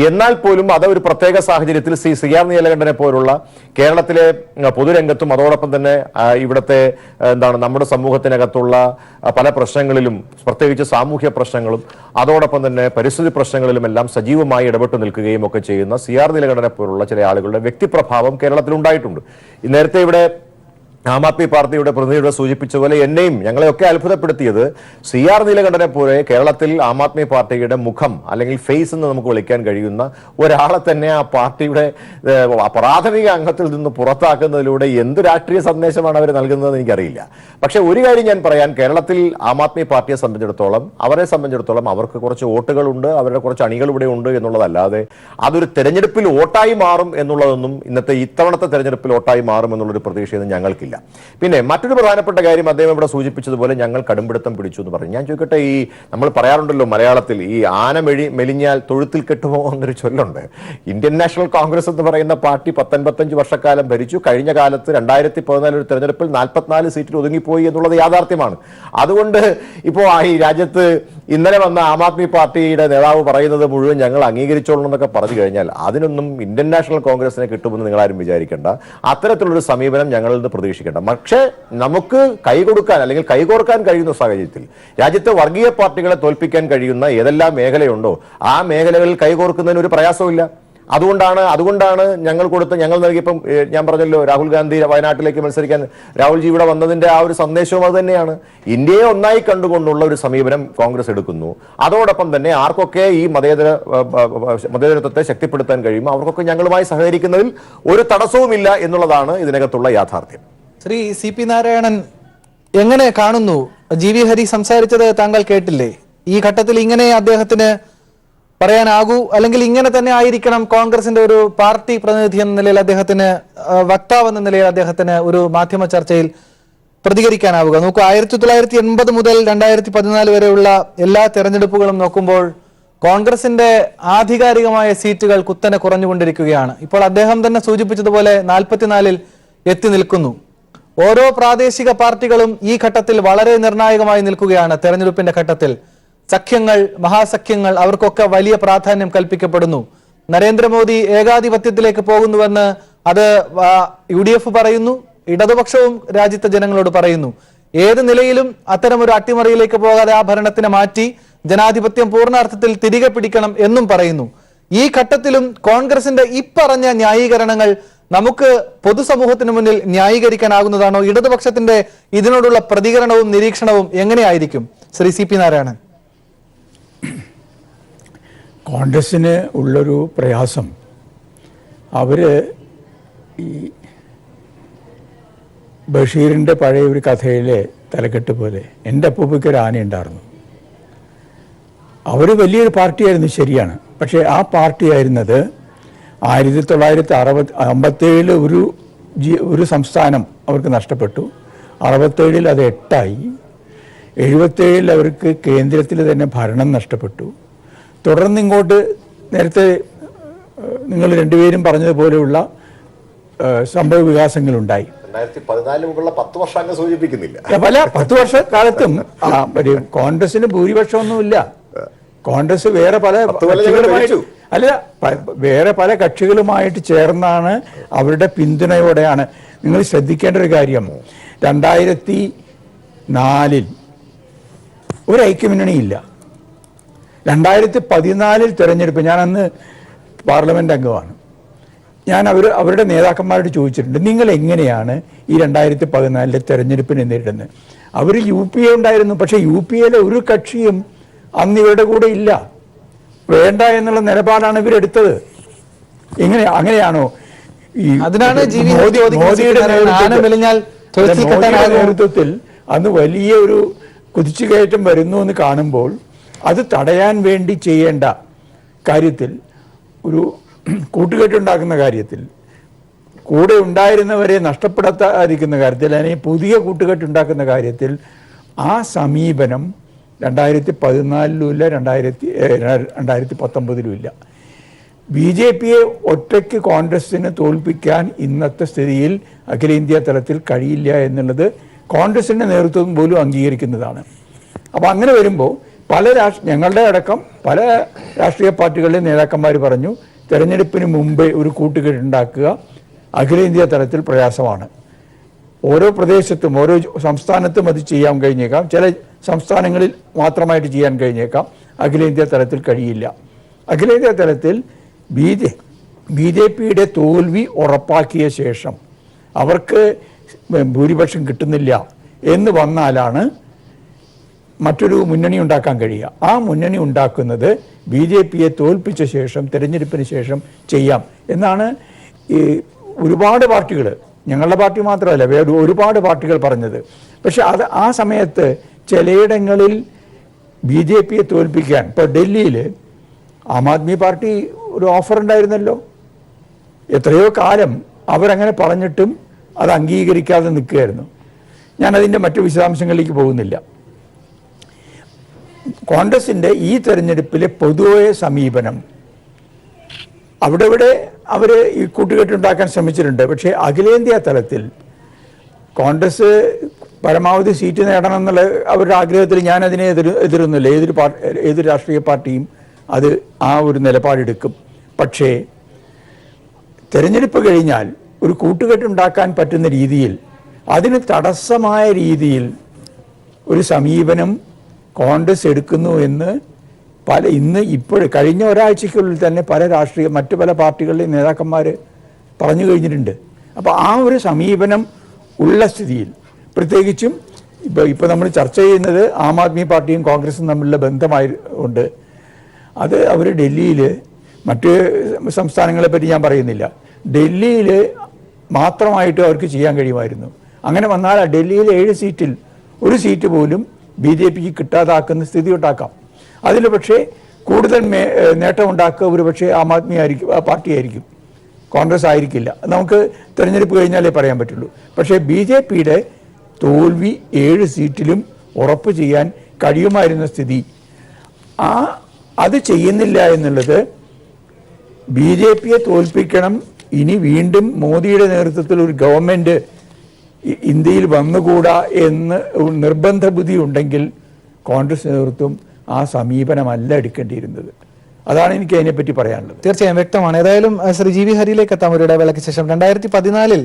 എന്നാൽ പോലും അത് ഒരു പ്രത്യേക സാഹചര്യത്തിൽ CR നീലകണ്ഠനെ പോലുള്ള കേരളത്തിലെ പൊതുരംഗത്തും അതോടൊപ്പം തന്നെ ഇവിടുത്തെ നമ്മുടെ സമൂഹത്തിനകത്തുള്ള പല പ്രശ്നങ്ങളിലും, പ്രത്യേകിച്ച് സാമൂഹ്യ പ്രശ്നങ്ങളും അതോടൊപ്പം തന്നെ പരിസ്ഥിതി പ്രശ്നങ്ങളിലും എല്ലാം സജീവമായി ഇടപെട്ടു നിൽക്കുകയും ഒക്കെ ചെയ്യുന്ന CR നീലകണ്ഠനെ പോലുള്ള ചില ആളുകളുടെ വ്യക്തിപ്രഭാവം കേരളത്തിൽ ഉണ്ടായിട്ടുണ്ട്. നേരത്തെ ഇവിടെ ആം ആദ്മി പാർട്ടിയുടെ പ്രതിനിധിയുടെ സൂചിപ്പിച്ച പോലെ എന്നെയും ഞങ്ങളെയൊക്കെ അത്ഭുതപ്പെടുത്തിയത് CR നീലകണ്ഠനെ പോലെ കേരളത്തിൽ ആം ആദ്മി പാർട്ടിയുടെ മുഖം അല്ലെങ്കിൽ ഫേസ് എന്ന് നമുക്ക് വിളിക്കാൻ കഴിയുന്ന ഒരാളെ തന്നെ ആ പാർട്ടിയുടെ പ്രാഥമിക അംഗത്തിൽ നിന്ന് പുറത്താക്കുന്നതിലൂടെ എന്ത് രാഷ്ട്രീയ സന്ദേശമാണ് അവർ നൽകുന്നതെന്ന് എനിക്കറിയില്ല. പക്ഷെ ഒരു കാര്യം ഞാൻ പറയാൻ, കേരളത്തിൽ ആം ആദ്മി പാർട്ടിയെ സംബന്ധിച്ചിടത്തോളം അവർക്ക് കുറച്ച് വോട്ടുകളുണ്ട്, അവരുടെ കുറച്ച് അണികൾ ഇവിടെ ഉണ്ട് എന്നുള്ളതല്ലാതെ അതൊരു തെരഞ്ഞെടുപ്പിൽ വോട്ടായി മാറും എന്നുള്ളതൊന്നും ഇത്തവണത്തെ തെരഞ്ഞെടുപ്പിൽ വോട്ടായി മാറും എന്നുള്ളൊരു പ്രതീക്ഷയൊന്നും ഞങ്ങൾക്കില്ല. പിന്നെ മറ്റൊരു പ്രധാനപ്പെട്ട കാര്യം അദ്ദേഹം ഇവിടെ സൂചിപ്പിച്ചതുപോലെ ഞങ്ങൾ കടുംപിടുത്തം പിടിച്ചു എന്ന് പറഞ്ഞു. ഞാൻ ചോദിക്കട്ടെ, ഈ നമ്മൾ പറയാറുണ്ടല്ലോ മലയാളത്തിൽ, ഈ ആന മെലിഞ്ഞാൽ തൊഴുത്തിൽ കെട്ടുപോകുന്നൊരു ചൊല്ലുണ്ട്. ഇന്ത്യൻ നാഷണൽ കോൺഗ്രസ് എന്ന് പറയുന്ന പാർട്ടി 55 വർഷക്കാലം ഭരിച്ചു. കഴിഞ്ഞ കാലത്ത് 2014 ഒരു തെരഞ്ഞെടുപ്പിൽ 44 സീറ്റിൽ ഒതുങ്ങിപ്പോയി എന്നുള്ളത് യാഥാർത്ഥ്യമാണ്. അതുകൊണ്ട് ഇപ്പോൾ ഈ രാജ്യത്ത് ഇന്നലെ വന്ന ആം ആദ്മി പാർട്ടിയുടെ നേതാവ് പറയുന്നത് മുഴുവൻ ഞങ്ങൾ അംഗീകരിച്ചോളണം എന്നൊക്കെ പറഞ്ഞു കഴിഞ്ഞാൽ അതിനൊന്നും ഇന്ത്യൻ നാഷണൽ കോൺഗ്രസിനെ കിട്ടുമെന്ന് നിങ്ങളാരും വിചാരിക്കേണ്ട. അത്തരത്തിലുള്ളൊരു സമീപനം ഞങ്ങളിൽ നിന്ന് പ്രതീക്ഷിക്കേണ്ട. പക്ഷേ നമുക്ക് കൈകൊടുക്കാൻ അല്ലെങ്കിൽ കൈകോർക്കാൻ കഴിയുന്ന സാഹചര്യത്തിൽ രാജ്യത്തെ വർഗീയ പാർട്ടികളെ തോൽപ്പിക്കാൻ കഴിയുന്ന ഏതെല്ലാം മേഖലയുണ്ടോ ആ മേഖലകളിൽ കൈകോർക്കുന്നതിന് ഒരു പ്രയാസമില്ല. അതുകൊണ്ടാണ് ഞങ്ങൾ നൽകിയപ്പം ഞാൻ പറഞ്ഞല്ലോ, രാഹുൽ ഗാന്ധി വയനാട്ടിലേക്ക് മത്സരിക്കാൻ രാഹുൽജി ഇവിടെ വന്നതിന്റെ ആ ഒരു സന്ദേശവും അത് തന്നെയാണ്. ഇന്ത്യയെ ഒന്നായി കണ്ടുകൊണ്ടുള്ള ഒരു സമീപനം കോൺഗ്രസ് എടുക്കുന്നു. അതോടൊപ്പം തന്നെ ആർക്കൊക്കെ ഈ മതേതരത്വത്തെ ശക്തിപ്പെടുത്താൻ കഴിയുമോ അവർക്കൊക്കെ ഞങ്ങളുമായി സഹകരിക്കുന്നതിൽ ഒരു തടസ്സവുമില്ല എന്നുള്ളതാണ് ഇതിനകത്തുള്ള യാഥാർത്ഥ്യം. ശ്രീ CP നാരായണൻ എങ്ങനെ കാണുന്നു? GV ഹരി സംസാരിച്ചത് താങ്കൾ കേട്ടില്ലേ? ഈ ഘട്ടത്തിൽ ഇങ്ങനെ അദ്ദേഹത്തിന് പറയാനാകൂ, അല്ലെങ്കിൽ ഇങ്ങനെ തന്നെ ആയിരിക്കണം കോൺഗ്രസിന്റെ ഒരു പാർട്ടി പ്രതിനിധി എന്ന നിലയിൽ അദ്ദേഹത്തിന്, വക്താവ് എന്ന നിലയിൽ അദ്ദേഹത്തിന് ഒരു മാധ്യമ ചർച്ചയിൽ പ്രതികരിക്കാനാവുക? നോക്കൂ, 1980 മുതൽ 2014 വരെയുള്ള എല്ലാ തെരഞ്ഞെടുപ്പുകളും നോക്കുമ്പോൾ കോൺഗ്രസിന്റെ ആധികാരികമായ സീറ്റുകൾ കുത്തനെ കുറഞ്ഞുകൊണ്ടിരിക്കുകയാണ്. ഇപ്പോൾ അദ്ദേഹം തന്നെ സൂചിപ്പിച്ചതുപോലെ 44-ൽ എത്തി നിൽക്കുന്നു. ഓരോ പ്രാദേശിക പാർട്ടികളും ഈ ഘട്ടത്തിൽ വളരെ നിർണായകമായി നിൽക്കുകയാണ്. തെരഞ്ഞെടുപ്പിന്റെ ഘട്ടത്തിൽ സഖ്യങ്ങൾ, മഹാസഖ്യങ്ങൾ, അവർക്കൊക്കെ വലിയ പ്രാധാന്യം കൽപ്പിക്കപ്പെടുന്നു. നരേന്ദ്രമോദി ഏകാധിപത്യത്തിലേക്ക് പോകുന്നുവെന്ന് അത് UDF പറയുന്നു, ഇടതുപക്ഷവും രാജ്യത്തെ ജനങ്ങളോട് പറയുന്നു. ഏത് നിലയിലും അത്തരമൊരു അട്ടിമറിയിലേക്ക് പോകാതെ ആ ഭരണത്തിനെ മാറ്റി ജനാധിപത്യം പൂർണ്ണാർത്ഥത്തിൽ തിരികെ പിടിക്കണം എന്നും പറയുന്നു. ഈ ഘട്ടത്തിലും കോൺഗ്രസിന്റെ ഇപ്പറഞ്ഞ ന്യായീകരണങ്ങൾ നമുക്ക് പൊതുസമൂഹത്തിന് മുന്നിൽ ന്യായീകരിക്കാനാകുന്നതാണോ? ഇടതുപക്ഷത്തിന്റെ ഇതിനോടുള്ള പ്രതികരണവും നിരീക്ഷണവും എങ്ങനെയായിരിക്കും ശ്രീ CP നാരായണൻ? കോൺഗ്രസ്സിന് ഉള്ളൊരു പ്രയാസം, അവർ ഈ ബഷീറിൻ്റെ പഴയ ഒരു കഥയിലെ തലക്കെട്ട് പോലെ എൻ്റെ അപ്പൂപ്പയ്ക്ക് ഒരു ആനയുണ്ടായിരുന്നു. അവർ വലിയൊരു പാർട്ടിയായിരുന്നു, ശരിയാണ്. പക്ഷേ ആ പാർട്ടിയായിരുന്നത് 1957 ഒരു സംസ്ഥാനം അവർക്ക് നഷ്ടപ്പെട്ടു. 67 അത് 8ആയി. 77 അവർക്ക് കേന്ദ്രത്തിൽ തന്നെ ഭരണം നഷ്ടപ്പെട്ടു. തുടർന്ന് ഇങ്ങോട്ട് നേരത്തെ നിങ്ങൾ രണ്ടുപേരും പറഞ്ഞതുപോലെയുള്ള സംഭവ വികാസങ്ങളുണ്ടായി. 2014 മുമ്പുള്ള 10 വർഷം അങ്ങ് സൂചിപ്പിക്കുന്നില്ല. പല 10 വർഷക്കാലത്തും കോൺഗ്രസിന് ഭൂരിപക്ഷമൊന്നുമില്ല. കോൺഗ്രസ് വേറെ പല കക്ഷികളുമായിട്ട് ചേർന്നാണ്, അവരുടെ പിന്തുണയോടെയാണ്. നിങ്ങൾ ശ്രദ്ധിക്കേണ്ട ഒരു കാര്യം, 2004 ഒരു ഐക്യമുന്നണിയില്ല. 2014 തെരഞ്ഞെടുപ്പ്, ഞാൻ അന്ന് പാർലമെന്റ് അംഗമാണ്. ഞാൻ അവരുടെ നേതാക്കന്മാരോട് ചോദിച്ചിട്ടുണ്ട്, നിങ്ങൾ എങ്ങനെയാണ് ഈ 2014 തെരഞ്ഞെടുപ്പിനെ നേരിടുന്നത്? അവർ UPA ഉണ്ടായിരുന്നു, പക്ഷെ UPA ഒരു കക്ഷിയും അന്ന് ഇവരുടെ കൂടെ ഇല്ല. വേണ്ട എന്നുള്ള നിലപാടാണ് ഇവരെടുത്തത്. അങ്ങനെയാണോ? അതിനാണ് മോദിയുടെ നേതൃത്വത്തിൽ അന്ന് വലിയ ഒരു കുതിച്ചുകയറ്റം വരുന്നു എന്ന് കാണുമ്പോൾ അത് തടയാൻ വേണ്ടി ചെയ്യേണ്ട കാര്യത്തിൽ, ഒരു കൂട്ടുകെട്ടുണ്ടാക്കുന്ന കാര്യത്തിൽ, കൂടെ ഉണ്ടായിരുന്നവരെ നഷ്ടപ്പെടുത്താതിരിക്കുന്ന കാര്യത്തിൽ, അല്ലെങ്കിൽ പുതിയ കൂട്ടുകെട്ടുണ്ടാക്കുന്ന കാര്യത്തിൽ ആ സമീപനം 2014 ഇല്ല, 2019 ഇല്ല. BJP-യെ ഒറ്റയ്ക്ക് കോൺഗ്രസിന് തോൽപ്പിക്കാൻ ഇന്നത്തെ സ്ഥിതിയിൽ അഖിലേന്ത്യാ തലത്തിൽ കഴിയില്ല എന്നുള്ളത് കോൺഗ്രസിൻ്റെ നേതൃത്വം പോലും അംഗീകരിക്കുന്നതാണ്. അപ്പോൾ അങ്ങനെ വരുമ്പോൾ ഞങ്ങളുടെ അടക്കം പല രാഷ്ട്രീയ പാർട്ടികളുടെ നേതാക്കന്മാർ പറഞ്ഞു, തെരഞ്ഞെടുപ്പിന് മുമ്പേ ഒരു കൂട്ടുകെട്ടുണ്ടാക്കുക അഖിലേന്ത്യാ തലത്തിൽ പ്രയാസമാണ്. ഓരോ പ്രദേശത്തും ഓരോ സംസ്ഥാനത്തും അത് ചെയ്യാൻ കഴിഞ്ഞേക്കാം, ചില സംസ്ഥാനങ്ങളിൽ മാത്രമായിട്ട് ചെയ്യാൻ കഴിഞ്ഞേക്കാം, അഖിലേന്ത്യാ തലത്തിൽ കഴിയില്ല. അഖിലേന്ത്യാ തലത്തിൽ BJP-യുടെ തോൽവി ഉറപ്പാക്കിയ ശേഷം അവർക്ക് ഭൂരിപക്ഷം കിട്ടുന്നില്ല എന്ന് വന്നാലാണ് മറ്റൊരു മുന്നണി ഉണ്ടാക്കാൻ കഴിയുക. ആ മുന്നണി ഉണ്ടാക്കുന്നത് BJP-യെ തോൽപ്പിച്ച ശേഷം തെരഞ്ഞെടുപ്പിന് ശേഷം ചെയ്യാം എന്നാണ് ഈ ഒരുപാട് പാർട്ടികൾ, ഞങ്ങളുടെ പാർട്ടി മാത്രമല്ല ഒരുപാട് പാർട്ടികൾ പറഞ്ഞത്. പക്ഷെ ആ സമയത്ത് ചിലയിടങ്ങളിൽ BJP-യെ തോൽപ്പിക്കാൻ, ഇപ്പോൾ ഡൽഹിയിൽ ആം ആദ്മി പാർട്ടി ഒരു ഓഫർ ഉണ്ടായിരുന്നല്ലോ. എത്രയോ കാലം അവരങ്ങനെ പറഞ്ഞിട്ടും അത് അംഗീകരിക്കാതെ നിൽക്കുകയായിരുന്നു. ഞാനതിൻ്റെ മറ്റു വിശദാംശങ്ങളിലേക്ക് പോകുന്നില്ല. കോൺഗ്രസിൻ്റെ ഈ തെരഞ്ഞെടുപ്പിലെ പൊതുവായ സമീപനം അവിടെ അവർ ഈ കൂട്ടുകെട്ടുണ്ടാക്കാൻ ശ്രമിച്ചിട്ടുണ്ട്. പക്ഷേ അഖിലേന്ത്യാ തലത്തിൽ കോൺഗ്രസ് പരമാവധി സീറ്റ് നേടണം എന്നുള്ള അവരുടെ ആഗ്രഹത്തിൽ ഞാൻ അതിനെ എതിരുന്നില്ല. ഏതൊരു രാഷ്ട്രീയ പാർട്ടിയും ആ ഒരു നിലപാടെടുക്കും. പക്ഷേ തെരഞ്ഞെടുപ്പ് കഴിഞ്ഞാൽ ഒരു കൂട്ടുകെട്ടുണ്ടാക്കാൻ പറ്റുന്ന രീതിയിൽ, അതിന് തടസ്സമായ രീതിയിൽ ഒരു സമീപനം കോൺഗ്രസ് എടുക്കുന്നു എന്ന് കഴിഞ്ഞ ഒരാഴ്ചയ്ക്കുള്ളിൽ തന്നെ മറ്റു പല പാർട്ടികളുടെയും നേതാക്കന്മാർ പറഞ്ഞു കഴിഞ്ഞിട്ടുണ്ട്. അപ്പോൾ ആ ഒരു സമീപനം ഉള്ള സ്ഥിതിയിൽ, പ്രത്യേകിച്ചും ഇപ്പോൾ നമ്മൾ ചർച്ച ചെയ്യുന്നത് ആം ആദ്മി പാർട്ടിയും കോൺഗ്രസും തമ്മിലുള്ള ബന്ധമായിട്ടുണ്ട്. അത് അവർ ഡൽഹിയിൽ, മറ്റ് സംസ്ഥാനങ്ങളെ പറ്റി ഞാൻ പറയുന്നില്ല, ഡൽഹിയിൽ മാത്രമായിട്ട് അവർക്ക് ചെയ്യാൻ കഴിയുമായിരുന്നു. അങ്ങനെ വന്നാൽ ഡൽഹിയിൽ 7 സീറ്റിൽ ഒരു സീറ്റ് പോലും BJP-ക്ക് കിട്ടാതാക്കുന്ന സ്ഥിതി ഉണ്ടാക്കാം. അതിൽ പക്ഷേ കൂടുതൽ നേട്ടം ഉണ്ടാക്കുക ഒരു പക്ഷേ ആം ആദ്മി പാർട്ടിയായിരിക്കും, കോൺഗ്രസ് ആയിരിക്കില്ല. നമുക്ക് തിരഞ്ഞെടുപ്പ് കഴിഞ്ഞാലേ പറയാൻ പറ്റുള്ളൂ. പക്ഷേ BJP-യുടെ തോൽവി 7 സീറ്റിലും ഉറപ്പ് ചെയ്യാൻ കഴിയുമായിരുന്ന സ്ഥിതി അത് ചെയ്യുന്നില്ല എന്നുള്ളത് BJP-യെ തോൽപ്പിക്കണം, ഇനി വീണ്ടും മോദിയുടെ നേതൃത്വത്തിൽ ഒരു ഗവൺമെൻറ് ഇന്ത്യയിൽ വന്നുകൂടാ എന്ന് നിർബന്ധ ബുദ്ധി ഉണ്ടെങ്കിൽ കോൺഗ്രസ് നേതൃത്വം ആ സമീപനമല്ല എടുക്കേണ്ടിയിരുന്നത്. അതാണ് എനിക്ക് അതിനെപ്പറ്റി പറയാനുള്ളത്. തീർച്ചയായും വ്യക്തമാണ്. ഏതായാലും ശ്രീ GV ഹരിയിലേക്ക് എത്താം. ഒരു ഇടവേളയ്ക്ക് ശേഷം 2014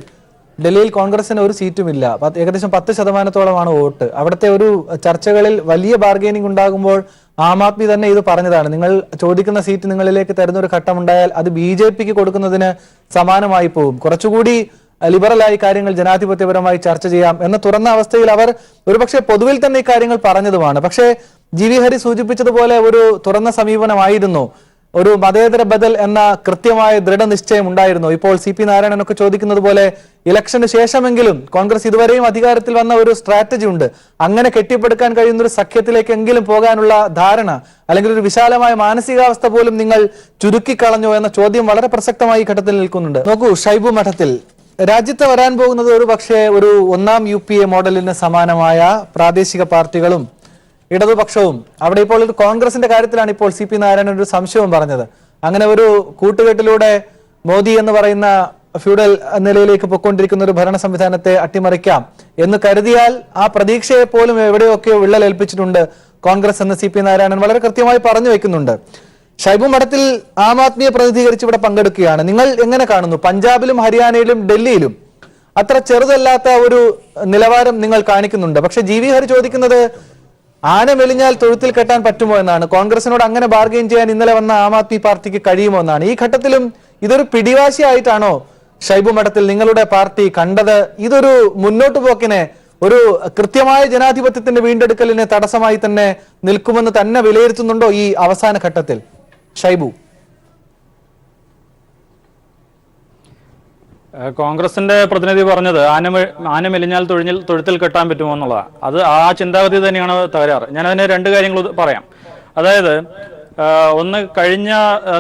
ഡൽഹിയിൽ കോൺഗ്രസിന് ഒരു സീറ്റുമില്ല, ഏകദേശം 10% വോട്ട്. അവിടുത്തെ ഒരു ചർച്ചകളിൽ വലിയ ബാർഗെയിനിങ് ഉണ്ടാകുമ്പോൾ ആം ആദ്മി തന്നെ ഇത് പറഞ്ഞതാണ്, നിങ്ങൾ ചോദിക്കുന്ന സീറ്റ് നിങ്ങളിലേക്ക് തരുന്ന ഒരു ഘട്ടമുണ്ടായാൽ അത് BJP-ക്ക് കൊടുക്കുന്നതിന് സമാനമായി പോകും, കുറച്ചുകൂടി ലിബറലായി കാര്യങ്ങൾ ജനാധിപത്യപരമായി ചർച്ച ചെയ്യാം എന്ന തുറന്ന അവസ്ഥയിൽ അവർ ഒരുപക്ഷെ പൊതുവിൽ തന്നെ ഈ കാര്യങ്ങൾ പറഞ്ഞതുമാണ്. പക്ഷേ GV ഹരി സൂചിപ്പിച്ചതുപോലെ ഒരു തുറന്ന സമീപനമായിരുന്നു, ഒരു മതേതര ബദൽ എന്ന കൃത്യമായ ദൃഢനിശ്ചയം ഉണ്ടായിരുന്നു. ഇപ്പോൾ CP നാരായണനൊക്കെ ചോദിക്കുന്നത് പോലെ ഇലക്ഷന് ശേഷമെങ്കിലും കോൺഗ്രസ് ഇതുവരെയും അധികാരത്തിൽ വന്ന ഒരു സ്ട്രാറ്റജി ഉണ്ട്, അങ്ങനെ കെട്ടിപ്പടുക്കാൻ കഴിയുന്ന ഒരു സഖ്യത്തിലേക്കെങ്കിലും പോകാനുള്ള ധാരണ അല്ലെങ്കിൽ ഒരു വിശാലമായ മാനസികാവസ്ഥ പോലും നിങ്ങൾ ചുരുക്കിക്കളഞ്ഞോ എന്ന ചോദ്യം വളരെ പ്രസക്തമായി ഈ ഘട്ടത്തിൽ നിൽക്കുന്നുണ്ട്. നോക്കൂ ഷൈബു മഠത്തിൽ, രാജ്യത്ത് വരാൻ പോകുന്നത് ഒരു പക്ഷേ ഒരു 1ാം UPA മോഡലിന് സമാനമായ പ്രാദേശിക പാർട്ടികളും ഇടതുപക്ഷവും, അവിടെ ഇപ്പോൾ ഒരു കോൺഗ്രസിന്റെ കാര്യത്തിലാണ് ഇപ്പോൾ CP നാരായണൻ ഒരു സംശയവും പറഞ്ഞത്. അങ്ങനെ ഒരു കൂട്ടുകെട്ടിലൂടെ മോദി എന്ന് പറയുന്ന ഫ്യൂഡൽ നിലയിലേക്ക് പൊയ്ക്കൊണ്ടിരിക്കുന്ന ഒരു ഭരണ സംവിധാനത്തെ അട്ടിമറിക്കാം എന്ന് കരുതിയാൽ ആ പ്രതീക്ഷയെ പോലും എവിടെയൊക്കെയോ വിള്ളലേൽപ്പിച്ചിട്ടുണ്ട് കോൺഗ്രസ് എന്ന് CP നാരായണൻ വളരെ കൃത്യമായി പറഞ്ഞു വെക്കുന്നുണ്ട്. ഷൈബു മഠത്തിൽ ആം ആദ്മിയെ പ്രതിനിധീകരിച്ച് ഇവിടെ പങ്കെടുക്കുകയാണ്. നിങ്ങൾ എങ്ങനെ കാണുന്നു? പഞ്ചാബിലും ഹരിയാനയിലും ഡൽഹിയിലും അത്ര ചെറുതല്ലാത്ത ഒരു നിലവാരം നിങ്ങൾ കാണിക്കുന്നുണ്ട്. പക്ഷെ GV ഹരി ചോദിക്കുന്നത് ആന മെലിഞ്ഞാൽ തൊഴുത്തിൽ കെട്ടാൻ പറ്റുമോ എന്നാണ്. കോൺഗ്രസിനോട് അങ്ങനെ ബാർഗെയിൻ ചെയ്യാൻ ഇന്നലെ വന്ന ആം ആദ്മി പാർട്ടിക്ക് കഴിയുമോ എന്നാണ്. ഈ ഘട്ടത്തിലും ഇതൊരു പിടിവാശിയായിട്ടാണോ ഷൈബു മഠത്തിൽ നിങ്ങളുടെ പാർട്ടി കണ്ടത്? ഇതൊരു മുന്നോട്ട് പോക്കിനെ, ഒരു കൃത്യമായ ജനാധിപത്യത്തിന്റെ വീണ്ടെടുക്കലിന് തടസ്സമായി തന്നെ നിൽക്കുമെന്ന് തന്നെ വിലയിരുത്തുന്നുണ്ടോ ഈ അവസാന ഘട്ടത്തിൽ ഷൈബു? കോൺഗ്രസിന്റെ പ്രതിനിധി പറഞ്ഞത് ആന മെലിഞ്ഞാൽ തൊഴുത്തിൽ കെട്ടാൻ പറ്റുമോ എന്നുള്ളതാണ്. അത് ആ ചിന്താഗതി തന്നെയാണ് തകരാറ്. ഞാനതിന് 2 കാര്യങ്ങൾ പറയാം. അതായത് ഒന്ന് കഴിഞ്ഞ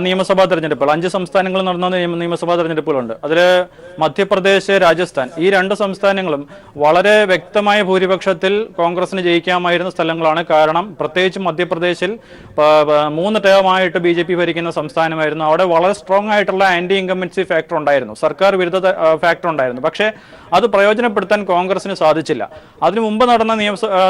നിയമസഭാ തെരഞ്ഞെടുപ്പുകൾ 5 സംസ്ഥാനങ്ങളിൽ നടന്ന നിയമസഭാ തെരഞ്ഞെടുപ്പുകളുണ്ട്. അതിൽ മധ്യപ്രദേശ്, രാജസ്ഥാൻ ഈ 2 സംസ്ഥാനങ്ങളും വളരെ വ്യക്തമായ ഭൂരിപക്ഷത്തിൽ കോൺഗ്രസിന് ജയിക്കാമായിരുന്ന സ്ഥലങ്ങളാണ്. കാരണം പ്രത്യേകിച്ച് മധ്യപ്രദേശിൽ 3 ടേമായിട്ട് BJP ഭരിക്കുന്ന സംസ്ഥാനമായിരുന്നു. അവിടെ വളരെ സ്ട്രോങ് ആയിട്ടുള്ള ആന്റി ഇൻകംബൻസി ഫാക്ടർ ഉണ്ടായിരുന്നു, സർക്കാർ വിരുദ്ധ ഫാക്ടർ ഉണ്ടായിരുന്നു. പക്ഷേ അത് പ്രയോജനപ്പെടുത്താൻ കോൺഗ്രസിന് സാധിച്ചില്ല. അതിനു മുമ്പ് നടന്ന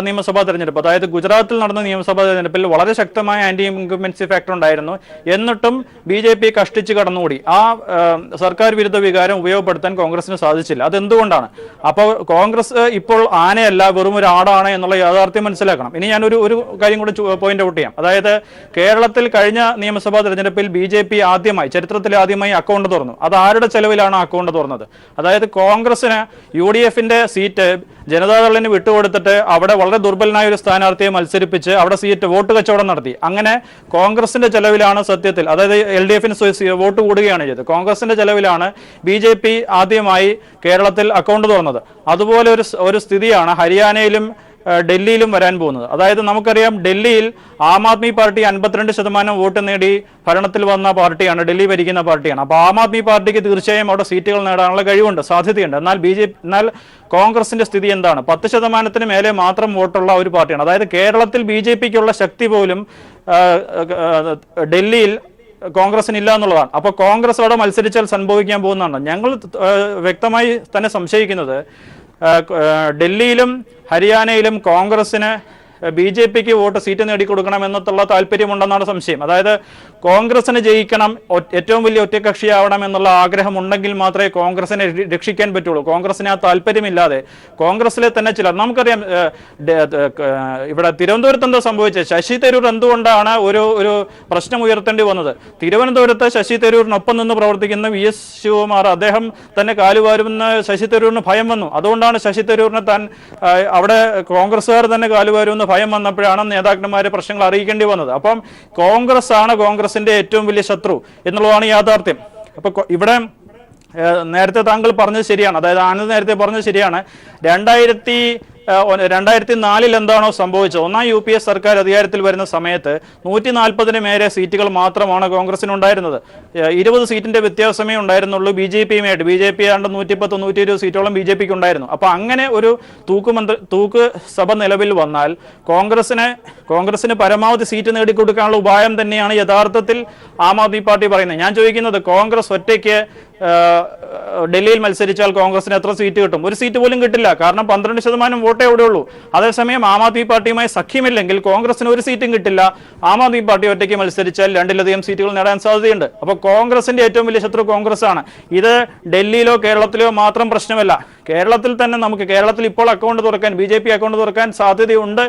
നിയമസഭാ തെരഞ്ഞെടുപ്പ്, അതായത് ഗുജറാത്തിൽ നടന്ന നിയമസഭാ തെരഞ്ഞെടുപ്പിൽ വളരെ ശക്തമായ ആന്റി ഇൻകംബൻസി ഫാക്ടർ ഉണ്ടായിരുന്നു. എന്നിട്ടും BJP കഷ്ടിച്ച് കടന്നുകൂടി. ആ സർക്കാർ വിരുദ്ധ വികാരം ഉപയോഗപ്പെടുത്താൻ കോൺഗ്രസിന് സാധിച്ചില്ല. അതെന്തുകൊണ്ടാണ്? അപ്പോൾ കോൺഗ്രസ് ഇപ്പോൾ ആനയല്ല, വെറും ഒരു ആടാണ് എന്നുള്ള യാഥാർത്ഥ്യം മനസ്സിലാക്കണം. ഇനി ഞാൻ ഒരു കാര്യം കൂടി പോയിന്റ് ഔട്ട് ചെയ്യാം. അതായത് കേരളത്തിൽ കഴിഞ്ഞ നിയമസഭാ തെരഞ്ഞെടുപ്പിൽ BJP ചരിത്രത്തിൽ ആദ്യമായി അക്കൗണ്ട് തുറന്നു. അത് ആരുടെ ചെലവിലാണ് അക്കൗണ്ട് തുറന്നത്? അതായത് കോൺഗ്രസിന് UDF-ന്റെ സീറ്റ് ജനതാദളിന് വിട്ടുകൊടുത്തിട്ട് അവിടെ വളരെ ദുർബലനായ ഒരു സ്ഥാനാർത്ഥിയെ മത്സരിപ്പിച്ച് അവിടെ സീറ്റ് വോട്ട് കച്ചവടം നടത്തി. അങ്ങനെ കോൺഗ്രസിന്റെ ചെലവിലാണ് സത്യത്തിൽ, അതായത് LDF-ന് വോട്ട് കൂടുകയാണ് ചെയ്തത്. കോൺഗ്രസിന്റെ ചെലവിലാണ് BJP ആദ്യമായി കേരളത്തിൽ അക്കൗണ്ട് തുറന്നത്. അതുപോലെ ഒരു സ്ഥിതിയാണ് ഹരിയാനയിലും ഡൽഹിയിലും വരാൻ പോകുന്നത്. അതായത് നമുക്കറിയാം, ഡൽഹിയിൽ ആം ആദ്മി പാർട്ടി 52% വോട്ട് നേടി ഭരണത്തിൽ വന്ന പാർട്ടിയാണ്, ഡൽഹി ഭരിക്കുന്ന പാർട്ടിയാണ്. അപ്പോൾ ആം ആദ്മി പാർട്ടിക്ക് തീർച്ചയായും അവിടെ സീറ്റുകൾ നേടാനുള്ള കഴിവുണ്ട്, സാധ്യതയുണ്ട്. എന്നാൽ കോൺഗ്രസിന്റെ സ്ഥിതി എന്താണ്? 10% മേലെ മാത്രം വോട്ടുള്ള ഒരു പാർട്ടിയാണ്. അതായത് കേരളത്തിൽ BJP-ക്കുള്ള ശക്തി പോലും ഡൽഹിയിൽ കോൺഗ്രസിന് ഇല്ല എന്നുള്ളതാണ്. അപ്പോൾ കോൺഗ്രസ് അവിടെ മത്സരിച്ചാൽ സംഭവിക്കാൻ പോകുന്നതാണ്. ഞങ്ങൾ വ്യക്തമായി തന്നെ സംശയിക്കുന്നത് ഡൽഹിയിലും ഹരിയാനയിലും കോൺഗ്രസിന് BJP-ക്ക് വോട്ട് സീറ്റ് നേടിക്കൊടുക്കണം എന്നുള്ള താല്പര്യമുണ്ടെന്നാണ് സംശയം. അതായത് കോൺഗ്രസിന് ജയിക്കണം, ഏറ്റവും വലിയ ഒറ്റക്കക്ഷിയാവണം എന്നുള്ള ആഗ്രഹം ഉണ്ടെങ്കിൽ മാത്രമേ കോൺഗ്രസിനെ രക്ഷിക്കാൻ പറ്റുള്ളൂ. കോൺഗ്രസിന് ആ താല്പര്യമില്ലാതെ കോൺഗ്രസിലെ തന്നെ ചിലർ, നമുക്കറിയാം ഇവിടെ തിരുവനന്തപുരത്ത് എന്താ സംഭവിച്ചത്? ശശി തരൂർ എന്തുകൊണ്ടാണ് ഒരു പ്രശ്നം ഉയർത്തേണ്ടി വന്നത്? തിരുവനന്തപുരത്ത് ശശി തരൂരിനൊപ്പം നിന്ന് പ്രവർത്തിക്കുന്ന VS ശിവകുമാർ, അദ്ദേഹം തന്നെ കാലുവാരുമെന്ന് ശശി തരൂരിന് ഭയം വന്നു. അതുകൊണ്ടാണ് ശശി തരൂരിനെ അവിടെ കോൺഗ്രസ്സുകാർ തന്നെ കാലുവാരുമെന്ന് ഭയം വന്നപ്പോഴാണ് നേതാക്കന്മാരെ പ്രശ്നങ്ങൾ അറിയിക്കേണ്ടി വന്നത്. അപ്പം കോൺഗ്രസ് ആണ് കോൺഗ്രസിന്റെ ഏറ്റവും വലിയ ശത്രു എന്നുള്ളതാണ് യാഥാർത്ഥ്യം. അപ്പൊ ഇവിടെ നേരത്തെ താങ്കൾ പറഞ്ഞത് ശരിയാണ്, അതായത് ആനന്ദ് നേരത്തെ പറഞ്ഞത് ശരിയാണ്. 2004 എന്താണോ സംഭവിച്ചത്? ഒന്നാം UPA സർക്കാർ അധികാരത്തിൽ വരുന്ന സമയത്ത് 140 മേലെ സീറ്റുകൾ മാത്രമാണ് കോൺഗ്രസിനുണ്ടായിരുന്നത്. 20 സീറ്റിന്റെ വ്യത്യാസമേ ഉണ്ടായിരുന്നുള്ളൂ BJP-യുമായിട്ട്. BJP ആണ്ട് 110, 120 സീറ്റോളം BJP-ക്ക് ഉണ്ടായിരുന്നു. അപ്പോൾ അങ്ങനെ ഒരു തൂക്ക് സഭ നിലവിൽ വന്നാൽ കോൺഗ്രസിന് പരമാവധി സീറ്റ് നേടിക്കൊടുക്കാനുള്ള ഉപായം തന്നെയാണ് യഥാർത്ഥത്തിൽ ആം ആദ്മി പാർട്ടി പറയുന്നത്. ഞാൻ ചോദിക്കുന്നത്, കോൺഗ്രസ് ഒറ്റയ്ക്ക് ഡൽഹിയിൽ മത്സരിച്ചാൽ കോൺഗ്രസിന് എത്ര സീറ്റ് കിട്ടും? ഒരു സീറ്റ് പോലും കിട്ടില്ല. കാരണം 12% വോട്ടേ അവിടെ ഉള്ളൂ. അതേസമയം ആം ആദ്മി പാർട്ടിയുമായി സഖ്യമില്ലെങ്കിൽ കോൺഗ്രസിന് ഒരു സീറ്റും കിട്ടില്ല. ആം ആദ്മി പാർട്ടി ഒറ്റയ്ക്ക് മത്സരിച്ചാൽ 2-ലധികം സീറ്റുകൾ നേടാൻ സാധ്യതയുണ്ട്. അപ്പോൾ കോൺഗ്രസിന്റെ ഏറ്റവും വലിയ ശത്രു കോൺഗ്രസ് ആണ്. ഇത് ഡൽഹിയിലോ കേരളത്തിലോ മാത്രം പ്രശ്നമല്ല. കേരളത്തിൽ തന്നെ കേരളത്തിൽ ഇപ്പോൾ അക്കൗണ്ട് തുറക്കാൻ, BJP അക്കൗണ്ട് തുറക്കാൻ സാധ്യതയുണ്ട്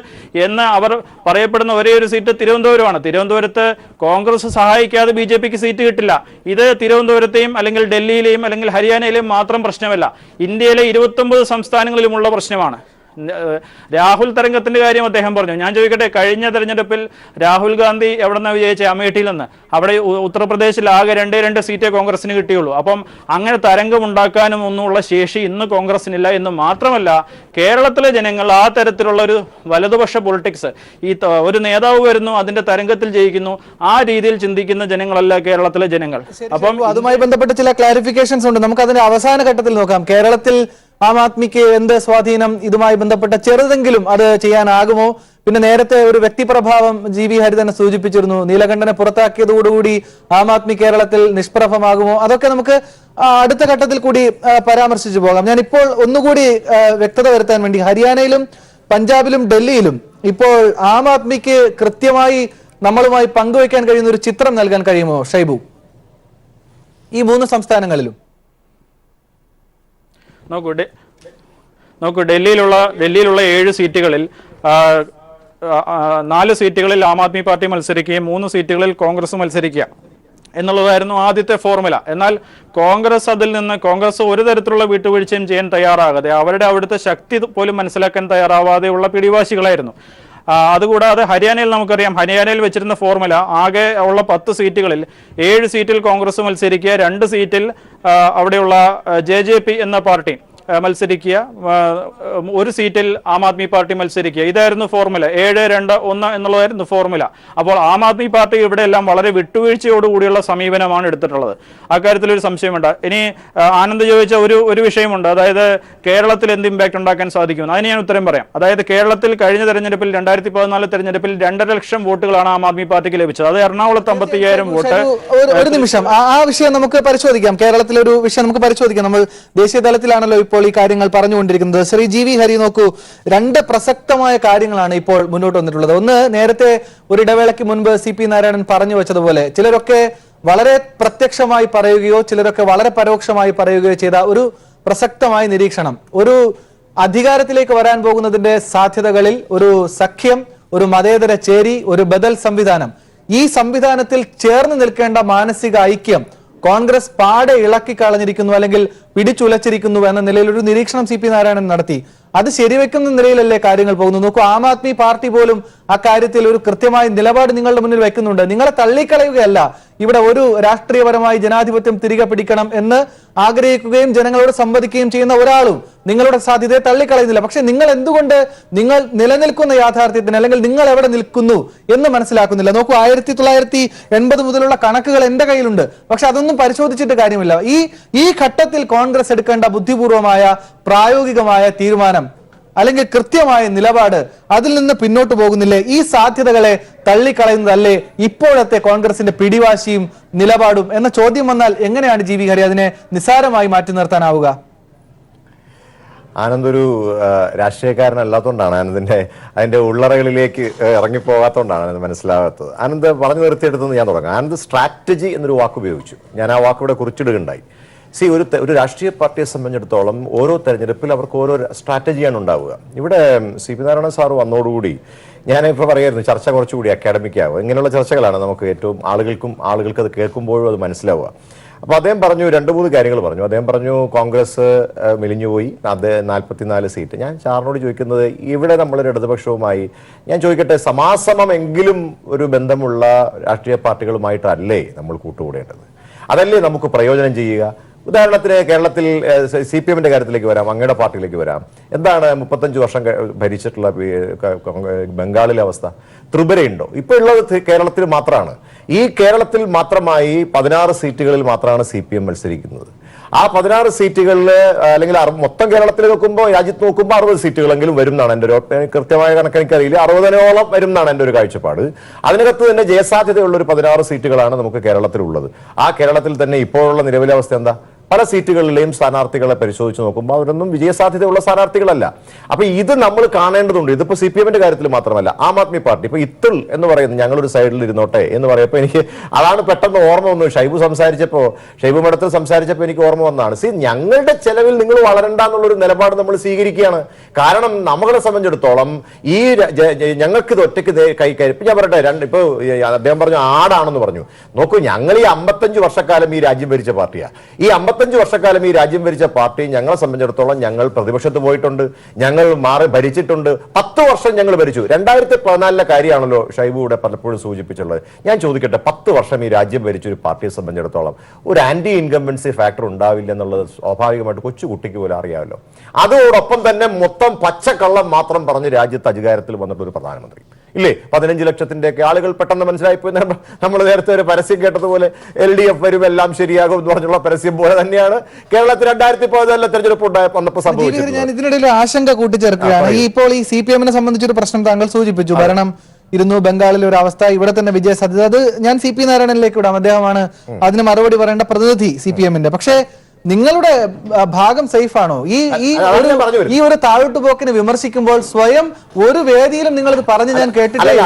എന്ന് അവർ പറയപ്പെടുന്ന ഒരേ ഒരു സീറ്റ് തിരുവനന്തപുരമാണ്. തിരുവനന്തപുരത്ത് കോൺഗ്രസ് സഹായിക്കാതെ BJP-ക്ക് സീറ്റ് കിട്ടില്ല. ഇത് തിരുവനന്തപുരത്തെയും അല്ലെങ്കിൽ ഡൽഹിയിലെയും അല്ലെങ്കിൽ ഹരിയാനയിലെയും മാത്രം പ്രശ്നമല്ല, ഇന്ത്യയിലെ 29 സംസ്ഥാനങ്ങളിലുമുള്ള പ്രശ്നമാണ്. രാഹുൽ തരംഗത്തിന്റെ കാര്യം അദ്ദേഹം പറഞ്ഞു. ഞാൻ ചോദിക്കട്ടെ, കഴിഞ്ഞ തെരഞ്ഞെടുപ്പിൽ രാഹുൽ ഗാന്ധി എവിടെ നിന്നാണ് വിജയിച്ചത്? അമേഠിയിൽ നിന്ന്. അവിടെ ഉത്തർപ്രദേശിൽ ആകെ 2 സീറ്റേ കോൺഗ്രസിന് കിട്ടിയുള്ളൂ. അപ്പം അങ്ങനെ തരംഗം ഉണ്ടാക്കാനും ഒന്നുമുള്ള ശേഷി ഇന്ന് കോൺഗ്രസിനില്ല. എന്ന് മാത്രമല്ല, കേരളത്തിലെ ജനങ്ങൾ ആ തരത്തിലുള്ള ഒരു വലതുപക്ഷ പൊളിറ്റിക്സ്, ഒരു നേതാവ് വരുന്നു, അതിന്റെ തരംഗത്തിൽ ജയിക്കുന്നു, ആ രീതിയിൽ ചിന്തിക്കുന്ന ജനങ്ങളല്ല കേരളത്തിലെ ജനങ്ങൾ. അപ്പം അതുമായി ബന്ധപ്പെട്ട് ചില ക്ലാരിഫിക്കേഷൻസ് ഉണ്ട്. നമുക്ക് അതിന്റെ അവസാന ഘട്ടത്തിൽ നോക്കാം. കേരളത്തിൽ ആം ആദ്മിക്ക് എന്ത് സ്വാധീനം ഇതുമായി ബന്ധപ്പെട്ട ചെറുതെങ്കിലും അത് ചെയ്യാനാകുമോ? പിന്നെ നേരത്തെ ഒരു വ്യക്തിപ്രഭാവം GB ഹരിതനെ സൂചിപ്പിച്ചിരുന്നു. നീലകണ്ഠനെ പുറത്താക്കിയതോടുകൂടി ആം ആദ്മി കേരളത്തിൽ നിഷ്പ്രഭമാകുമോ? അതൊക്കെ നമുക്ക് അടുത്ത ഘട്ടത്തിൽ കൂടി പരാമർശിച്ചു പോകാം. ഞാൻ ഇപ്പോൾ ഒന്നുകൂടി വ്യക്തത വരുത്താൻ വേണ്ടി, ഹരിയാനയിലും പഞ്ചാബിലും ഡൽഹിയിലും ഇപ്പോൾ ആം ആദ്മിക്ക് കൃത്യമായി നമ്മളുമായി പങ്കുവയ്ക്കാൻ കഴിയുന്ന ഒരു ചിത്രം നൽകാൻ കഴിയുമോ ഷൈബു? ഈ 3 സംസ്ഥാനങ്ങളിലും നോക്കൂ, ഡൽഹിയിലുള്ള 7 സീറ്റുകളിൽ 4 സീറ്റുകളിൽ ആം ആദ്മി പാർട്ടി മത്സരിക്കുകയും 3 സീറ്റുകളിൽ കോൺഗ്രസ് മത്സരിക്കുക എന്നുള്ളതായിരുന്നു ആദ്യത്തെ ഫോർമുല. എന്നാൽ കോൺഗ്രസ് ഒരു തരത്തിലുള്ള വിട്ടുവീഴ്ചയും ചെയ്യാൻ തയ്യാറാകാതെ, അവിടുത്തെ ശക്തി പോലും മനസ്സിലാക്കാൻ തയ്യാറാവാതെയുള്ള പിടിവാശികളായിരുന്നു. അതുകൂടാതെ ഹരിയാനയിൽ നമുക്കറിയാം, ഹരിയാനയിൽ വെച്ചിരുന്ന ഫോർമുല ആകെ ഉള്ള 10 സീറ്റുകളിൽ 7 സീറ്റിൽ കോൺഗ്രസ് മത്സരിക്കുക, 2 സീറ്റിൽ അവിടെയുള്ള JJP എന്ന പാർട്ടി, മത്സരിക്കുക, ഒരു സീറ്റിൽ ആം ആദ്മി പാർട്ടി മത്സരിക്കുക. ഇതായിരുന്നു ഫോർമുല. 7-2-1 എന്നുള്ളതായിരുന്നു ഫോർമുല. അപ്പോൾ ആം ആദ്മി പാർട്ടി ഇവിടെയെല്ലാം വളരെ വിട്ടുവീഴ്ചയോടുകൂടിയുള്ള സമീപനമാണ് എടുത്തിട്ടുള്ളത്. അക്കാര്യത്തിൽ ഒരു സംശയമുണ്ട്. ഇനി ആനന്ദ് ചോദിച്ച ഒരു വിഷയമുണ്ട്, അതായത് കേരളത്തിൽ എന്ത് ഇമ്പാക്ട് ഉണ്ടാക്കാൻ സാധിക്കുമെന്ന്. അതിന് ഞാൻ ഉത്തരം പറയാം. അതായത് കേരളത്തിൽ കഴിഞ്ഞ തെരഞ്ഞെടുപ്പിൽ 2014 തെരഞ്ഞെടുപ്പിൽ 2.5 ലക്ഷം വോട്ടുകളാണ് ആം ആദ്മി പാർട്ടിക്ക് ലഭിച്ചത്. അത് എറണാകുളത്ത് 55,000 വോട്ട്. ഒരു നിമിഷം, ആ വിഷയം നമുക്ക് പരിശോധിക്കാം. കേരളത്തിലെ ഒരു വിഷയം നമുക്ക് പരിശോധിക്കാം. നമ്മൾ ദേശീയ തലത്തിലാണല്ലോ ഇപ്പോൾ ഈ കാര്യങ്ങൾ പറഞ്ഞുകൊണ്ടിരിക്കുന്നത്. ശ്രീ GV ഹരി, നോക്കൂ, 2 പ്രസക്തമായ കാര്യങ്ങളാണ് ഇപ്പോൾ മുന്നോട്ട് വന്നിട്ടുള്ളത്. ഒന്ന്, നേരത്തെ ഒരു ഇടവേളയ്ക്ക് മുൻപ് CP നാരായണൻ പറഞ്ഞു വെച്ചതുപോലെ ചിലരൊക്കെ വളരെ പ്രത്യക്ഷമായി പറയുകയോ ചിലരൊക്കെ വളരെ പരോക്ഷമായി പറയുകയോ ചെയ്ത ഒരു പ്രസക്തമായ നിരീക്ഷണം, ഒരു അധികാരത്തിലേക്ക് വരാൻ പോകുന്നതിന്റെ സാധ്യതകളിൽ ഒരു സഖ്യം, ഒരു മതേതര ചേരി, ഒരു ബദൽ സംവിധാനം, ഈ സംവിധാനത്തിൽ ചേർന്ന് നിൽക്കേണ്ട മാനസിക ഐക്യം കോൺഗ്രസ് പാടെ ഇളക്കി കളഞ്ഞിരിക്കുന്നു അല്ലെങ്കിൽ പിടിച്ചുലച്ചിരിക്കുന്നു എന്ന നിലയിൽ ഒരു നിരീക്ഷണം CP നാരായണൻ നടത്തി. അത് ശരിവെക്കുന്ന നിലയിലല്ലേ കാര്യങ്ങൾ പോകുന്നു? നോക്കൂ, ആം ആദ്മി പാർട്ടി പോലും അക്കാര്യത്തിൽ ഒരു കൃത്യമായ നിലപാട് നിങ്ങളുടെ മുന്നിൽ വെക്കുന്നുണ്ട്. നിങ്ങളെ തള്ളിക്കളയുകയല്ല, ഇവിടെ ഒരു രാഷ്ട്രീയപരമായി ജനാധിപത്യം തിരികെ പിടിക്കണം എന്ന് ആഗ്രഹിക്കുകയും ജനങ്ങളോട് സംവദിക്കുകയും ചെയ്യുന്ന ഒരാളും നിങ്ങളുടെ സാധ്യതയെ തള്ളിക്കളയുന്നില്ല. പക്ഷെ നിങ്ങൾ എന്തുകൊണ്ട് നിങ്ങൾ നിലനിൽക്കുന്ന യാഥാർത്ഥ്യത്തിന് അല്ലെങ്കിൽ നിങ്ങൾ എവിടെ നിൽക്കുന്നു എന്ന് മനസ്സിലാക്കുന്നില്ല? നോക്കൂ, 1980 മുതലുള്ള കണക്കുകൾ എന്റെ കയ്യിലുണ്ട്. പക്ഷെ അതൊന്നും പരിശോധിച്ചിട്ട് കാര്യമില്ല. ഈ ഘട്ടത്തിൽ കോൺഗ്രസ് എടുക്കേണ്ട ബുദ്ധിപൂർവമായ പ്രായോഗികമായ തീരുമാനം അല്ലെങ്കിൽ കൃത്യമായ നിലപാട്, അതിൽ നിന്ന് പിന്നോട്ട് പോകുന്നില്ലേ? ഈ സാധ്യതകളെ തള്ളിക്കളയുന്നതല്ലേ ഇപ്പോഴത്തെ കോൺഗ്രസിന്റെ പിടിവാശിയും നിലപാടും എന്ന ചോദ്യം വന്നാൽ എങ്ങനെയാണ് GV ഹരി അതിനെ നിസ്സാരമായി മാറ്റി നിർത്താനാവുക? ആനന്ദ് ഒരു രാഷ്ട്രീയക്കാരനല്ലാത്തതുകൊണ്ടാണ് അതിന്റെ ഉള്ളറകളിലേക്ക് ഇറങ്ങിപ്പോകാത്തതുകൊണ്ടാണ് ആനന്ദ് മനസ്സിലാകാത്തത്. ആനന്ദ് പറഞ്ഞു നിർത്തിയെടുത്തെന്ന് ഞാൻ തുടങ്ങാം. ആനന്ദ് സ്ട്രാറ്റജി എന്നൊരു വാക്ക് ഉപയോഗിച്ചു. ഞാൻ ആ വാക്കിവിടെ കുറിച്ചിടുകയുണ്ടായി. ഒരു രാഷ്ട്രീയ പാർട്ടിയെ സംബന്ധിച്ചിടത്തോളം ഓരോ തെരഞ്ഞെടുപ്പിൽ അവർക്ക് ഓരോ സ്ട്രാറ്റജിയാണ് ഉണ്ടാവുക. ഇവിടെ CP നാരായണൻ സാറ് വന്നതോടുകൂടി ഞാനിപ്പോൾ പറയായിരുന്നു, ചർച്ച കുറച്ചുകൂടി അക്കാഡമിക് ആവുക. ഇങ്ങനെയുള്ള ചർച്ചകളാണ് നമുക്ക് ഏറ്റവും ആളുകൾക്ക് അത് കേൾക്കുമ്പോഴും അത് മനസ്സിലാവുക. അപ്പോൾ അദ്ദേഹം പറഞ്ഞു 2-3 കാര്യങ്ങൾ പറഞ്ഞു. അദ്ദേഹം പറഞ്ഞു കോൺഗ്രസ് മെലിഞ്ഞുപോയി, അത് 44 സീറ്റ്. ഞാൻ സാറിനോട് ചോദിക്കുന്നത്, ഇവിടെ നമ്മളൊരു ഇടതുപക്ഷവുമായി ഞാൻ ചോദിക്കട്ടെ, സമാസമമെങ്കിലും ഒരു ബന്ധമുള്ള രാഷ്ട്രീയ പാർട്ടികളുമായിട്ടല്ലേ നമ്മൾ കൂട്ടുകൂടേണ്ടത്? അതല്ലേ നമുക്ക് പ്രയോജനം ചെയ്യുക? ഉദാഹരണത്തിന് കേരളത്തിൽ CPM-ന്റെ കാര്യത്തിലേക്ക് വരാം, അങ്ങയുടെ പാർട്ടിയിലേക്ക് വരാം. എന്താണ് 35 വർഷം ഭരിച്ചിട്ടുള്ള ബംഗാളിലെ അവസ്ഥ? ത്രിപുരയുണ്ടോ? ഇപ്പോൾ ഉള്ളത് കേരളത്തിൽ മാത്രമാണ്. ഈ കേരളത്തിൽ മാത്രമായി 16 സീറ്റുകളിൽ മാത്രമാണ് CPM മത്സരിക്കുന്നത്. ആ 16 സീറ്റുകളിൽ അല്ലെങ്കിൽ മൊത്തം കേരളത്തിൽ നോക്കുമ്പോൾ, രാജ്യത്ത് നോക്കുമ്പോൾ 60 സീറ്റുകളെങ്കിലും വരും എന്നാണ് എൻ്റെ ഒരു കൃത്യമായ കണക്ക് എനിക്കറിയില്ല. 60-ഓളം വരും എന്നാണ് എൻ്റെ ഒരു കാഴ്ചപ്പാട്. അതിനകത്ത് തന്നെ ജയസാധ്യതയുള്ള ഒരു 16 സീറ്റുകളാണ് നമുക്ക് കേരളത്തിലുള്ളത്. ആ കേരളത്തിൽ തന്നെ ഇപ്പോഴുള്ള നിലവിലെ അവസ്ഥ എന്താ? പല സീറ്റുകളിലെയും സ്ഥാനാർത്ഥികളെ പരിശോധിച്ച് നോക്കുമ്പോൾ അവരൊന്നും വിജയസാധ്യതയുള്ള സ്ഥാനാർത്ഥികളല്ല. അപ്പൊ ഇത് നമ്മൾ കാണേണ്ടതുണ്ട്. ഇതിപ്പോ CPM-ന്റെ കാര്യത്തിൽ മാത്രമല്ല, ആം ആദ്മി പാർട്ടി ഇപ്പൊ ഇത്തിൾ എന്ന് പറയുന്നത് ഞങ്ങളൊരു സൈഡിൽ ഇരുന്നോട്ടെ എന്ന് പറയുമ്പോൾ എനിക്ക് അതാണ് പെട്ടെന്ന് ഓർമ്മ വന്നു. ഷൈബു മഠത്തിൽ സംസാരിച്ചപ്പോൾ എനിക്ക് ഓർമ്മ വന്നതാണ്. ഞങ്ങളുടെ ചെലവിൽ നിങ്ങൾ വളരണ്ട എന്നുള്ളൊരു നിലപാട് നമ്മൾ സ്വീകരിക്കുകയാണ്. കാരണം നമ്മളെ സംബന്ധിച്ചിടത്തോളം ഈ ഞങ്ങൾക്ക് ഇത് ഒറ്റയ്ക്ക് കൈകാര്യം, ഇപ്പൊ ഞാൻ പറയട്ടെ, ഇപ്പൊ അദ്ദേഹം പറഞ്ഞു ആടാണെന്ന് പറഞ്ഞു. നോക്കൂ, ഞങ്ങൾ ഈ 55 വർഷക്കാലം ഈ രാജ്യം ഭരിച്ച പാർട്ടിയാണ്. ഈ 55 വർഷക്കാലം ഈ രാജ്യം ഭരിച്ച പാർട്ടി ഞങ്ങളെ സംബന്ധിച്ചിടത്തോളം ഞങ്ങൾ പ്രതിപക്ഷത്ത് പോയിട്ടുണ്ട്, ഞങ്ങൾ ഭരിച്ചിട്ടുണ്ട്. 10 വർഷം ഞങ്ങൾ ഭരിച്ചു. 2014 കാര്യമാണല്ലോ ഷൈബു ഇവിടെ പലപ്പോഴും സൂചിപ്പിച്ചുള്ളത്. ഞാൻ ചോദിക്കട്ടെ, 10 വർഷം ഈ രാജ്യം ഭരിച്ച ഒരു പാർട്ടിയെ സംബന്ധിച്ചിടത്തോളം ഒരു ആന്റി ഇൻകംബൻസി ഫാക്ടർ ഉണ്ടാവില്ല എന്നുള്ളത് സ്വാഭാവികമായിട്ട് കൊച്ചുകുട്ടിക്ക് പോലും അറിയാമല്ലോ. അതോടൊപ്പം തന്നെ മൊത്തം പച്ചക്കള്ളം മാത്രം പറഞ്ഞ് രാജ്യത്ത് അധികാരത്തിൽ വന്നിട്ടൊരു പ്രധാനമന്ത്രി ഇല്ലേ? 15 ലക്ഷത്തിന്റെയൊക്കെ ആളുകൾ പെട്ടെന്ന് മനസ്സിലായിപ്പോയി. നമ്മൾ നേരത്തെ ഒരു പരസ്യം കേട്ടതുപോലെ LDF വരും, എല്ലാം ശരിയാകും എന്ന് പറഞ്ഞുള്ള പരസ്യം പോലെ തന്നെയാണ് കേരളത്തിൽ 2014 തെരഞ്ഞെടുപ്പ് വന്നപ്പോൾ സംഭവിച്ചത്. ഞാൻ ഇതിനിടയിൽ ആശങ്ക കൂട്ടിച്ചേർക്കുകയാണ്. ഇപ്പോൾ ഈ CPM-നെ സംബന്ധിച്ചൊരു പ്രശ്നം താങ്കൾ സൂചിപ്പിച്ചു. ഭരണം ഇരുന്നു, ബംഗാളിലെ ഒരു അവസ്ഥ, ഇവിടെ തന്നെ വിജയ സാധ്യത. അത് ഞാൻ CP നാരായണനിലേക്ക് വിടാം. അദ്ദേഹമാണ് അതിന് മറുപടി പറയേണ്ട പ്രതിനിധി CPM-ന്റെ. പക്ഷേ നിങ്ങളുടെ ഭാഗം സേഫ് ആണോ? ഈ ഒരു താഴോട്ട് പോക്കിനെ വിമർശിക്കുമ്പോൾ സ്വയം ഒരു വേദിയിലും നിങ്ങൾ ഇത് പറഞ്ഞ് ഞാൻ കേട്ടിട്ടില്ല.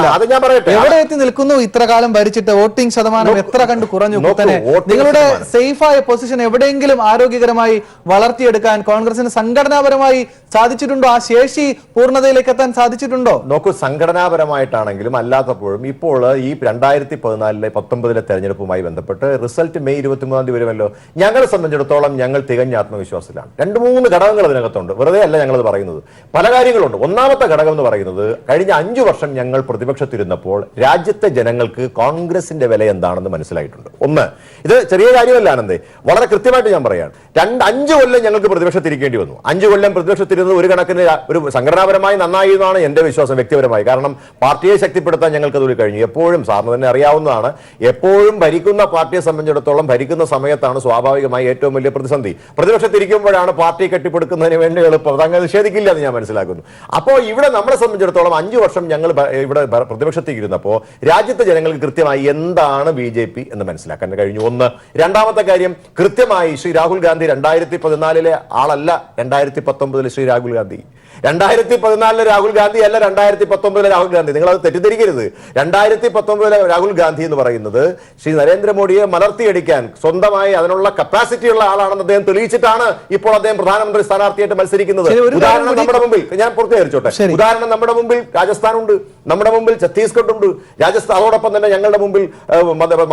എവിടെ എത്തി നിൽക്കുന്നു? ഇത്ര കാലം ഭരിച്ചിട്ട് വോട്ടിംഗ് ശതമാനം എത്ര കണ്ട് കുറഞ്ഞു? തന്നെ നിങ്ങളുടെ സേഫായ പൊസിഷൻ എവിടെയെങ്കിലും ആരോഗ്യകരമായി വളർത്തിയെടുക്കാൻ കോൺഗ്രസിന് സംഘടനാപരമായി സാധിച്ചിട്ടുണ്ടോ? ആ ശേഷി പൂർണ്ണതയിലേക്ക് എത്താൻ സാധിച്ചിട്ടുണ്ടോ? നോക്കൂ, സംഘടനാപരമായിട്ടാണെങ്കിലും അല്ലാത്തപ്പോഴും ഇപ്പോൾ ഈ 2014-19 തെരഞ്ഞെടുപ്പുമായി ബന്ധപ്പെട്ട് റിസൾട്ട് മെയ് 23 വരുമല്ലോ. ഞങ്ങളെ സംബന്ധിച്ചിടത്തോളം കാരണം ഞങ്ങൾ തികഞ്ഞ ആത്മവിശ്വാസത്തിലാണ്. 2-3 ഘടകങ്ങൾ അതിനകത്തുണ്ട്, വെറുതെ അല്ല ഞങ്ങളത് പറയുന്നത്. പല കാര്യങ്ങളുണ്ട്. ഒന്നാമത്തെ ഘടകം എന്ന് പറയുന്നത്, കഴിഞ്ഞ 5 വർഷം ഞങ്ങൾ പ്രതിപക്ഷത്തിരുന്നപ്പോൾ രാജ്യത്തെ ജനങ്ങൾക്ക് കോൺഗ്രസിന്റെ വില എന്താണെന്ന് മനസ്സിലായിട്ടുണ്ട്. ഒന്ന്, ഇത് ചെറിയ കാര്യമല്ല ആനന്ദേ, വളരെ കൃത്യമായിട്ട് ഞാൻ പറയാണ്. 5 കൊല്ലം ഞങ്ങൾക്ക് പ്രതിപക്ഷത്തിരിക്കേണ്ടി വന്നു. 5 കൊല്ലം പ്രതിപക്ഷത്തിരുന്നത് ഒരു കണക്കിന് ഒരു സംഘടനാപരമായി നന്നായി എന്നാണ് എന്റെ വിശ്വാസം വ്യക്തിപരമായി. കാരണം പാർട്ടിയെ ശക്തിപ്പെടുത്താൻ ഞങ്ങൾക്ക് അതിൽ കഴിഞ്ഞു. എപ്പോഴും സാറിന് തന്നെ അറിയാവുന്നതാണ്, എപ്പോഴും ഭരിക്കുന്ന പാർട്ടിയെ സംബന്ധിച്ചിടത്തോളം ഭരിക്കുന്ന സമയത്താണ് സ്വാഭാവികമായി ഏറ്റവും വലിയ പ്രതിസന്ധി. പ്രതിപക്ഷത്തിരിക്കുമ്പോഴാണ് പാർട്ടി കെട്ടിപ്പടുക്കുന്നതിന് വേണ്ടി എളുപ്പം. അത് അങ്ങനെ നിഷേധിക്കില്ല എന്ന് ഞാൻ മനസ്സിലാക്കുന്നു. അപ്പോൾ ഇവിടെ നമ്മളെ സംബന്ധിച്ചിടത്തോളം 5 വർഷം ഞങ്ങൾ ഇവിടെ പ്രതിപക്ഷത്തിരുന്നപ്പോൾ രാജ്യത്തെ ജനങ്ങൾക്ക് കൃത്യമായി എന്താണ് BJP എന്ന് മനസ്സിലാക്കാൻ കഴിഞ്ഞു. ഒന്ന്. രണ്ടാമത്തെ കാര്യം, കൃത്യമായി ശ്രീ രാഹുൽ ഗാന്ധി 2014 ആളല്ല 2019 ശ്രീ രാഹുൽ ഗാന്ധി. 2014 രാഹുൽ ഗാന്ധി അല്ല 2019 രാഹുൽ ഗാന്ധി. നിങ്ങൾ അത് തെറ്റിദ്ധരിക്കരുത്. 2019 രാഹുൽ ഗാന്ധി എന്ന് പറയുന്നത് ശ്രീ നരേന്ദ്രമോദിയെ മലർത്തിയടിക്കാൻ സ്വന്തമായി അതിനുള്ള കപ്പാസിറ്റി ഉള്ള ആളാണെന്ന് അദ്ദേഹം തെളിയിച്ചിട്ടാണ് ഇപ്പോൾ അദ്ദേഹം പ്രധാനമന്ത്രി സ്ഥാനാർത്ഥിയായിട്ട് മൽസരിക്കുന്നത്. ഉദാഹരണം നമ്മുടെ മുമ്പിൽ, ഞാൻ പൂർത്തീകരിച്ചോട്ടെ. ഉദാഹരണം നമ്മുടെ മുമ്പിൽ രാജസ്ഥാൻ ഉണ്ട്, നമ്മുടെ മുമ്പിൽ ഛത്തീസ്ഗഡ് ഉണ്ട്, രാജസ്ഥാൻ, അതോടൊപ്പം തന്നെ ഞങ്ങളുടെ മുമ്പിൽ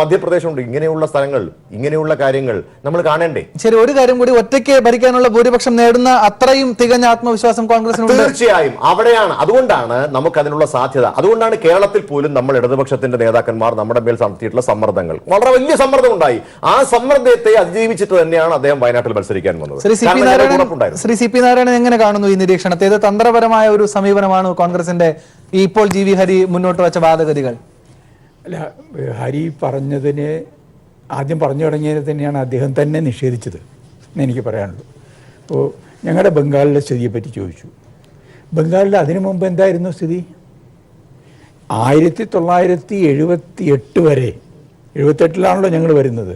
മധ്യപ്രദേശ് ഉണ്ട്. ഇങ്ങനെയുള്ള സ്ഥലങ്ങൾ, ഇങ്ങനെയുള്ള കാര്യങ്ങൾ നമ്മൾ കാണേണ്ടേ? ശരി, ഒരു കാര്യം കൂടി, ഒറ്റയ്ക്ക് ഭരിക്കാനുള്ള ഭൂരിപക്ഷം നേടുന്ന അത്രയും തികഞ്ഞ ആത്മവിശ്വാസം കോൺഗ്രസിനുണ്ട്. തീർച്ചയായും അവിടെയാണ്, അതുകൊണ്ടാണ് നമുക്ക് അതിനുള്ള സാധ്യത. അതുകൊണ്ടാണ് കേരളത്തിൽ പോലും നമ്മൾ ഇടതുപക്ഷത്തിന്റെ നേതാക്കന്മാർ നമ്മുടെ മേൽ നടത്തിയിട്ടുള്ള സമ്മർദ്ദങ്ങൾ, വളരെ വലിയ സമ്മർദ്ദം ഉണ്ടായി. ആ സമ്മർദ്ദത്തെ അതിജീവിച്ചിട്ട് തന്നെയാണ് അദ്ദേഹം വയനാട്ടിൽ മത്സരിക്കാൻ വന്നത്. ശ്രീ സി പി നാരായണൻ എങ്ങനെ കാണുന്നു ഈ നിരീക്ഷണത്തെ? ഇത് തന്ത്രപരമായ ഒരു സമീപനമാണ് കോൺഗ്രസിന്റെ ഇപ്പോൾ GV ഹരി മുന്നോട്ട് വെച്ച വാദഗതികൾ? അല്ല, ഹരി പറഞ്ഞതിന് ആദ്യം പറഞ്ഞു തുടങ്ങിയത് തന്നെയാണ് അദ്ദേഹം തന്നെ നിഷേധിച്ചത് എന്ന് എനിക്ക് പറയാനുള്ളൂ. അപ്പോൾ ഞങ്ങളുടെ ബംഗാളിലെ സ്ഥിതിയെപ്പറ്റി ചോദിച്ചു. ബംഗാളിൽ അതിനു മുമ്പ് എന്തായിരുന്നു സ്ഥിതി? 1978 വരെ, 78-ലാണല്ലോ ഞങ്ങൾ വരുന്നത്,